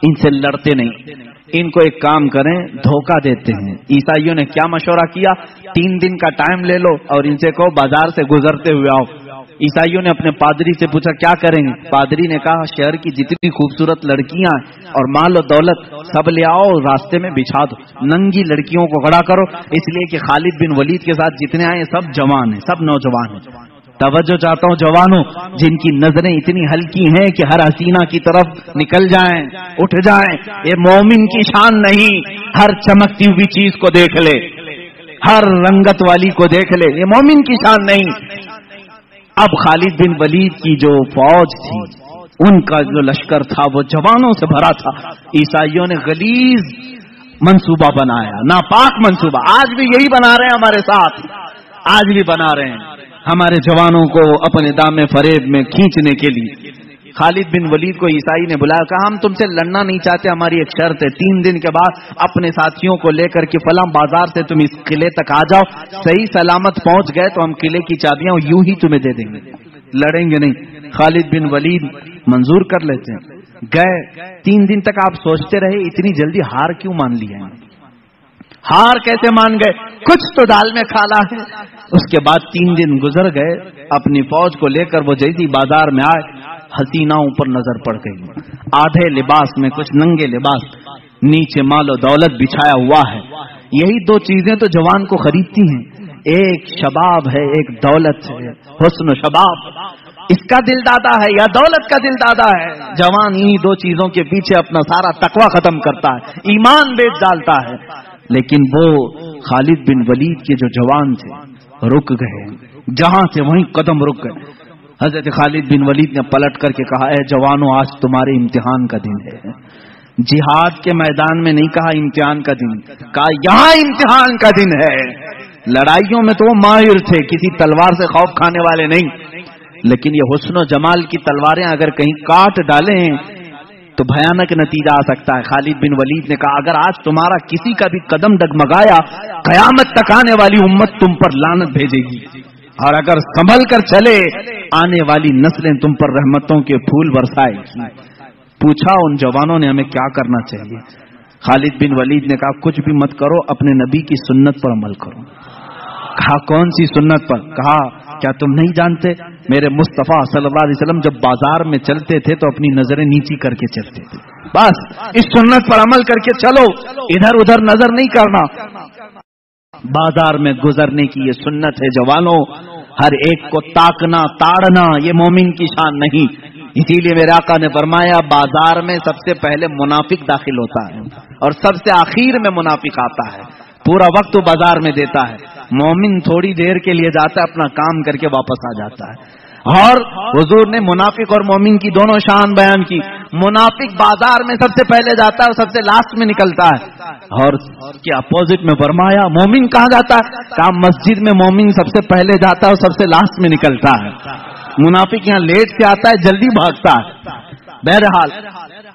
ان سے لڑتے نہیں، ان کو ایک کام کریں، دھوکہ دیتے ہیں۔ عیسائیوں نے کیا مشورہ کیا؟ 3 دن کا ٹائم لے لو اور ان سے کہو بازار سے گزرتے ہوئے آؤ۔ عیسائیوں نے اپنے پادری سے پوچھا کیا کریں گے؟ پادری نے کہا شہر کی جتنی خوبصورت لڑکیاں ہیں اور مال و دولت سب لے آؤ، راستے میں بچھا دو، ننگی لڑکیوں کو کھڑا کرو، اس لیے کہ خالد بن ولید کے ساتھ جتنے آئے سب جوان ہیں، سب نوجوان ہیں۔ توجہ چاہتا ہوں جوانوں، جن کی نظریں اتنی ہلکی ہیں کہ ہر حسینہ کی طرف نکل جائیں، اٹھ جائیں، یہ مومن کی شان نہیں۔ ہر چمکتی ہوئی چیز کو دیکھ لے، ہر رنگت والی کو دیکھ لے، یہ مومن کی شان نہیں۔ اب خالد بن ولید کی جو فوج تھی، ان کا جو لشکر تھا وہ جوانوں سے بھرا تھا۔ عیسائیوں نے غلیظ منصوبہ بنایا، ناپاک منصوبہ، آج بھی یہی بنا رہے ہیں ہمارے ساتھ، آج بھی بنا رہے ہیں ہمارے جوانوں کو اپنے دامے فریب میں کھینچنے کے لیے۔ خالد بن ولید کو عیسائی نے بلایا، کہا ہم تم سے لڑنا نہیں چاہتے، ہماری ایک شرط ہے، 3 دن کے بعد اپنے ساتھیوں کو لے کر کے فلاں بازار سے تم اس قلعے تک آ جاؤ، صحیح سلامت پہنچ گئے تو ہم قلعے کی چابیاں یوں ہی تمہیں دے دیں گے، لڑیں گے نہیں۔ خالد بن ولید منظور کر لیتے ہیں، گئے 3 دن تک آپ سوچتے رہے اتنی جلدی ہار کیوں مان لی ہے؟ ہار کیسے مان گئے؟ کچھ تو دال میں کھالا ہے۔ اس کے بعد 3 دن گزر گئے، اپنی فوج کو لے کر وہ جیسی بازار میں آئے، حسیناؤں پر نظر پڑ گئی، آدھے لباس میں، کچھ ننگے لباس، نیچے مال و دولت بچھایا ہوا ہے۔ یہی 2 چیزیں تو جوان کو خریدتی ہیں، ایک شباب ہے، ایک دولت ہے، حسن و شباب، اس کا دل دادا ہے یا دولت کا دل دادا ہے؟ جوان انہی 2 چیزوں کے پیچھے اپنا سارا تقوی ختم کرتا ہے، ایمان بیچ ڈالتا ہے۔ لیکن وہ خالد بن ولید کے جو جوان تھے رک گئے، جہاں سے وہیں قدم رک گئے۔ حضرت خالد بن ولید نے پلٹ کر کے کہا، اے جوانوں آج تمہارے امتحان کا دن ہے۔ جہاد کے میدان میں نہیں کہا امتحان کا دن، کہا یہاں امتحان کا دن ہے۔ لڑائیوں میں تو وہ ماہر تھے، کسی تلوار سے خوف کھانے والے نہیں، لیکن یہ حسن و جمال کی تلواریں اگر کہیں کاٹ ڈالیں تو بھیانک نتیجہ آ سکتا ہے۔ خالد بن ولید نے کہا اگر آج تمہارا کسی کا بھی قدم ڈگمگایا، قیامت تک آنے والی امت تم پر لعنت بھیجے گی، اور اگر سنبھل کر چلے آنے والی نسلیں تم پر رحمتوں کے پھول برسائے گی۔ پوچھا ان جوانوں نے ہمیں کیا کرنا چاہیے؟ خالد بن ولید نے کہا کچھ بھی مت کرو، اپنے نبی کی سنت پر عمل کرو۔ کہا کون سی سنت پر؟ کہا کیا تم نہیں جانتے میرے مصطفیٰ صلی اللہ علیہ وسلم جب بازار میں چلتے تھے تو اپنی نظریں نیچی کر کے چلتے تھے. بس اس سنت پر عمل کر کے چلو، ادھر ادھر نظر نہیں کرنا. بازار میں گزرنے کی یہ سنت ہے جوانوں. ہر ایک کو تاکنا تاڑنا یہ مومن کی شان نہیں. اسی لیے میرے آقا نے فرمایا بازار میں سب سے پہلے منافق داخل ہوتا ہے اور سب سے آخر میں منافق آتا ہے. پورا وقت وہ بازار میں دیتا ہے. مومن تھوڑی دیر کے لیے جاتا ہے، اپنا کام کر کے واپس آ جاتا ہے. اور حضور نے منافق اور مومن کی دونوں شان بیان کی. منافق بازار میں سب سے پہلے جاتا ہے اور سب سے لاسٹ میں نکلتا ہے. اور کیا اپوزٹ میں فرمایا مومن کہاں جاتا ہے؟ کہا مسجد میں مومن سب سے پہلے جاتا ہے اور سب سے لاسٹ میں نکلتا ہے. منافق یہاں لیٹ سے آتا ہے، جلدی بھاگتا ہے. بہرحال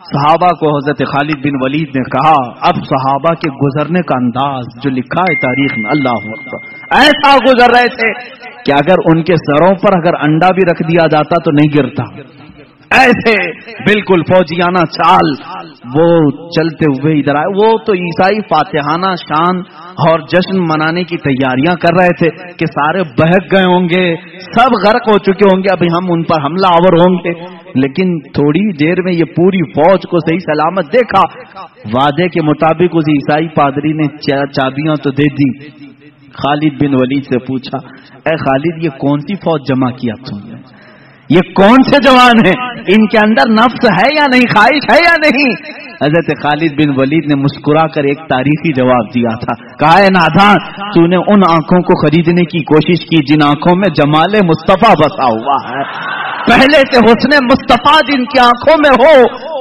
صحابہ کو حضرت خالد بن ولید نے کہا اب صحابہ کے گزرنے کا انداز جو لکھا ہے تاریخ میں، اللہ اکبر، ایسا گزر رہے تھے کہ اگر ان کے سروں پر اگر انڈا بھی رکھ دیا جاتا تو نہیں گرتا. ایسے بالکل فوجیانہ چال وہ چلتے ہوئے ادھر آئے. وہ تو عیسائی فاتحانہ شان اور جشن منانے کی تیاریاں کر رہے تھے کہ سارے بہک گئے ہوں گے، سب غرق ہو چکے ہوں گے، ابھی ہم ان پر حملہ آور ہوں گے. لیکن تھوڑی دیر میں یہ پوری فوج کو صحیح سلامت دیکھا. وعدے کے مطابق اس عیسائی پادری نے چابیاں تو دے دی. خالد بن ولید سے پوچھا اے خالد یہ کون سی فوج جمع کیا تم نے؟ یہ کون سے جوان ہیں؟ ان کے اندر نفس ہے یا نہیں، خواہش ہے یا نہیں؟ حضرت خالد بن ولید نے مسکرا کر ایک تاریخی جواب دیا تھا. کہا ہے نادان تو نے ان آنکھوں کو خریدنے کی کوشش کی جن آنکھوں میں جمال مصطفیٰ بسا ہوا ہے. پہلے سے حسن مصطفیٰ جن کی آنکھوں میں ہو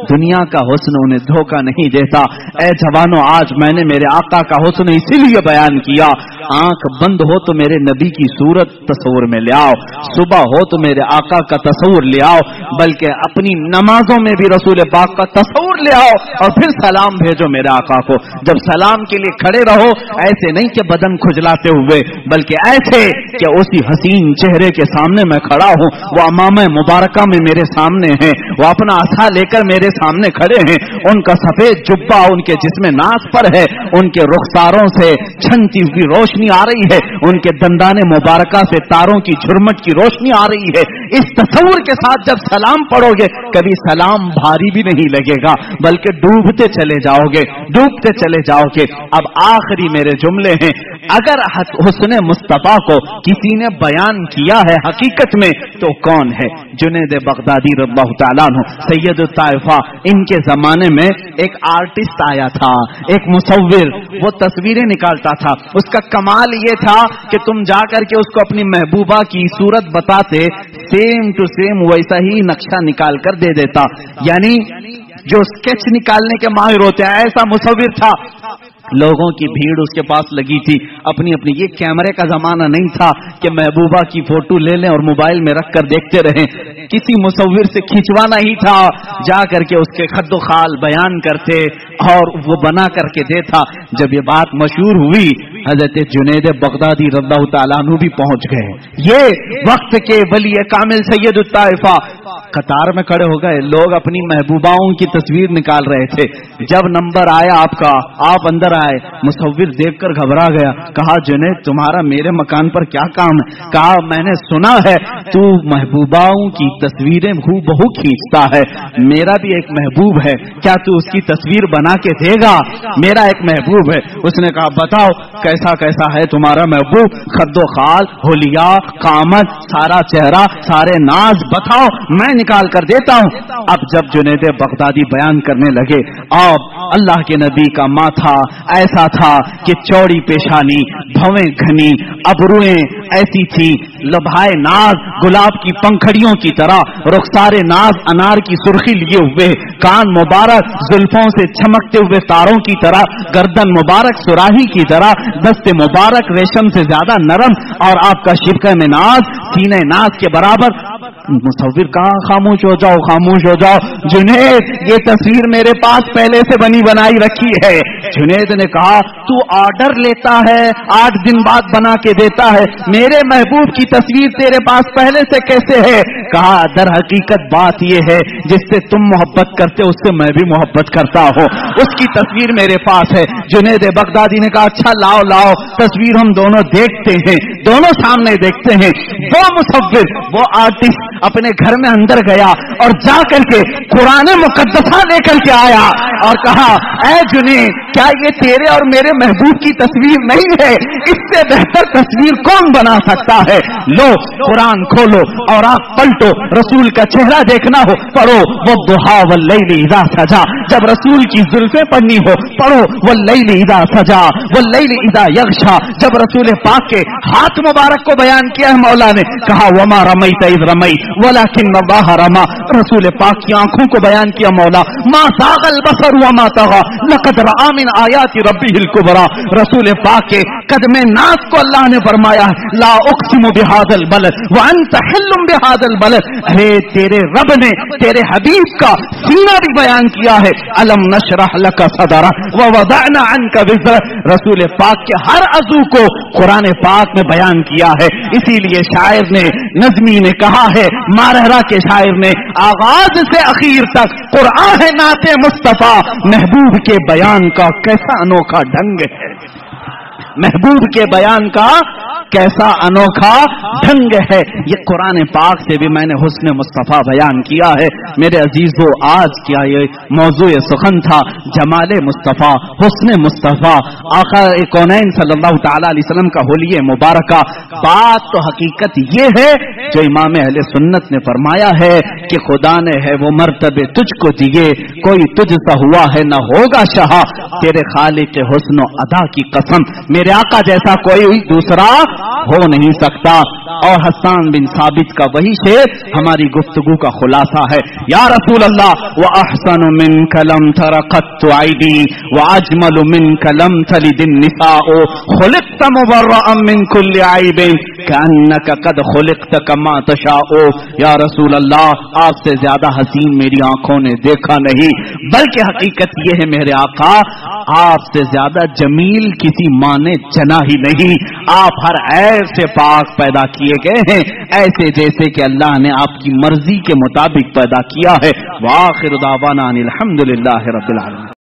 دنیا کا حسن انہیں دھوکہ نہیں دیتا. اے جوانوں آج میں نے میرے آقا کا حسن اسی لیے بیان کیا. آنکھ بند ہو تو میرے نبی کی صورت تصور میں لے آؤ، صبح ہو تو میرے آقا کا تصور لے آؤ، بلکہ اپنی نمازوں میں بھی رسول پاک کا تصور لے آؤ اور پھر سلام بھیجو میرے آقا کو. جب سلام کے لیے کھڑے رہو ایسے نہیں کہ بدن کھجلاتے ہوئے، بلکہ ایسے کہ اسی حسین چہرے کے سامنے میں کھڑا ہوں، وہ امامہ مبارکہ میں میرے سامنے ہیں، وہ اپنا عصا لے کر میرے سامنے کھڑے ہیں، ان کا سفید جبہ ان کے جسم ناز پر ہے، ان کے رخساروں سے چھنتی ہوئی روشنی آ رہی ہے، ان کے دندان مبارکہ سے تاروں کی جھرمٹ کی روشنی آ رہی ہے. اس تصور کے ساتھ جب سلام پڑھو گے کبھی سلام بھاری بھی نہیں لگے گا، بلکہ ڈوبتے چلے جاؤ گے، ڈوبتے چلے جاؤ گے. اب آخری میرے جملے ہیں، اگر حسن مصطفیٰ کو کسی نے بیان کیا ہے حقیقت میں تو کون ہے؟ جنید بغدادی رضی اللہ تعالیٰ عنہ سید الطائفہ. ان کے زمانے میں ایک آرٹسٹ آیا تھا، ایک مصور، وہ تصویریں نکالتا تھا. اس کا کمال یہ تھا کہ تم جا کر کے اس کو اپنی محبوبہ کی صورت بتاتے سیم ٹو سیم ویسا ہی نقشہ نکال کر دے دیتا. یعنی جو اسکیچ نکالنے کے ماہر ہوتے ہیں ایسا مصور تھا. لوگوں کی بھیڑ اس کے پاس لگی تھی. اپنی یہ کیمرے کا زمانہ نہیں تھا کہ محبوبہ کی فوٹو لے لیں اور موبائل میں رکھ کر دیکھتے رہیں. کسی مصور سے کھینچوانا ہی تھا، جا کر کے اس کے خد و خال بیان کرتے اور وہ بنا کر کے دیتا. جب یہ بات مشہور ہوئی حضرت جنید بغدادی رضی اللہ تعالیٰ عنہ بھی پہنچ گئے. یہ وقت کے ولی کامل سید الطائفہ قطار میں کھڑے ہو گئے. لوگ اپنی محبوباؤں کی تصویر نکال رہے تھے. جب نمبر آیا آپ کا، آپ اندر آئے. مصور دیکھ کر گھبرا گیا. کہا جنید تمہارا میرے مکان پر کیا کام ہے؟ کہا میں نے سنا ہے تو محبوباؤں کی تصویریں ہو بہو کھینچتا ہے، میرا بھی ایک محبوب ہے، کیا تو اس کی تصویر بنا کے دے گا؟ میرا ایک محبوب ہے. اس نے کہا بتاؤ کیسا کیسا ہے تمہارا محبوب؟ خد و خال، حلیہ، قامت، سارا چہرہ، سارے ناز بتاؤ، میں نکال کر دیتا ہوں. اب جب جنید بغدادی بیان کرنے لگے، اب اللہ کے نبی کا ماتھا ایسا تھا کہ چوڑی پیشانی، بھویں گھنی، ابروئیں ایسی تھی، لبھائے ناز گلاب کی پنکھڑیوں کی طرح، رخسارے ناز انار کی سرخی لیے ہوئے، کان مبارک زلفوں سے چمکتے ہوئے تاروں کی طرح، گردن مبارک سراہی کی طرح، دست مبارک ریشم سے زیادہ نرم، اور آپ کا شبکہ میں ناز سینے ناز کے برابر. مصور کہا خاموش ہو جاؤ خاموش ہو جاؤ، جنید یہ تصویر میرے پاس پہلے سے بنی بنائی رکھی ہے۔ جنید نے کہا تو آرڈر لیتا ہے 8 دن بعد بنا کے دیتا ہے، میرے محبوب کی تصویر تیرے پاس پہلے سے کیسے ہے؟ کہا در حقیقت بات یہ ہے جس سے تم محبت کرتے اس سے میں بھی محبت کرتا ہوں، اس کی تصویر میرے پاس ہے۔ جنید بغدادی نے کہا اچھا لاؤ لاؤ تصویر ہم دونوں دیکھتے ہیں، دونوں سامنے دیکھتے ہیں۔ وہ مصور وہ آرٹسٹ اپنے گھر میں اندر گیا اور جا کر کے قرآن مقدسہ لے کر کے آیا اور کہا اے جنید کیا یہ تیرے اور میرے محبوب کی تصویر نہیں ہے؟ اس سے بہتر تصویر کون بنا سکتا ہے؟ لو قرآن کھولو اور آپ پلٹو، رسول کا چہرہ دیکھنا ہو پڑھو والضحی واللیل اذا سجا، جب رسول کی زلفیں پڑھنی ہو پڑھو واللیل اذا سجا واللیل اذا یغشا، جب رسول پاک کے ہاتھ مبارک کو بیان کیا ہے مولا نے، کہا وما رمیت اذ رمیت ولکن اللہ رما، رسول پاک کی آنکھوں کو بیان کیا مولا ما زاغ البصر وما طغى لقد رأى من آیات ربه الکبریٰ، رسول پاک کے قدم ناز کو اللہ نے فرمایا لا اقسم بهذا البلد وانت حل بهذا البلد، ارے تیرے رب نے تیرے حبیب کا سینہ بھی بیان کیا ہے، الم نشرح لك صدرك ووضعنا عنك وزرك، رسول پاک کے ہر عضو کو قرآن پاک میں بیان کیا ہے۔ اسی لیے شاعر نے نظمی نے کہا ہے، مارہرا کے شاعر نے آغاز سے اخیر تک قرآن ہے نعت مصطفیٰ، محبوب کے بیان کا کیسا انوکھا ڈھنگ ہے، محبوب کے بیان کا کیسا انوکھا ڈھنگ ہے۔ یہ قرآن پاک سے بھی میں نے حسن مصطفیٰ بیان کیا ہے۔ میرے عزیزو آج کیا یہ موضوع سخن تھا، جمال مصطفیٰ، حسن مصطفیٰ، آقا کونین صلی اللہ تعالی علیہ وسلم کا حلیہ مبارکہ۔ بات تو حقیقت یہ ہے جو امام اہل سنت نے فرمایا ہے کہ خدا نے ہے وہ مرتبے تجھ کو دیے، کوئی تجھ سا ہوا ہے نہ ہوگا شہا، تیرے خالق حسن و ادا کی قسم میرے آقا جیسا کوئی دوسرا ہو نہیں سکتا۔ اور حسان بن ثابت کا وہی شعر ہماری گفتگو کا خلاصہ ہے، یا رسول اللہ وَأَحْسَنُ مِنْكَ لَمْ تَرَ قَطُّ عَيْنِي وَأَجْمَلُ مِنْكَ لَمْ تَلِدِ النِّسَاءُ خُلِقْتَ مُبَرَّأً مِنْ كُلِّ عَيْبٍ كَأَنَّكَ قَدْ خُلِقْتَ كَمَا تَشَاءُ، یا رسول اللہ آپ سے زیادہ حسین میری آنکھوں نے دیکھا نہیں، بلکہ حقیقت یہ ہے میرے آقا آپ سے زیادہ جمیل کسی ماں نے جنا ہی نہیں، آپ ہر عیب سے پاک پیدا کیے گئے ہیں، ایسے جیسے کہ اللہ نے آپ کی مرضی کے مطابق پیدا کیا ہے۔ وآخر دعوانا ان الحمد للہ رب العالمین۔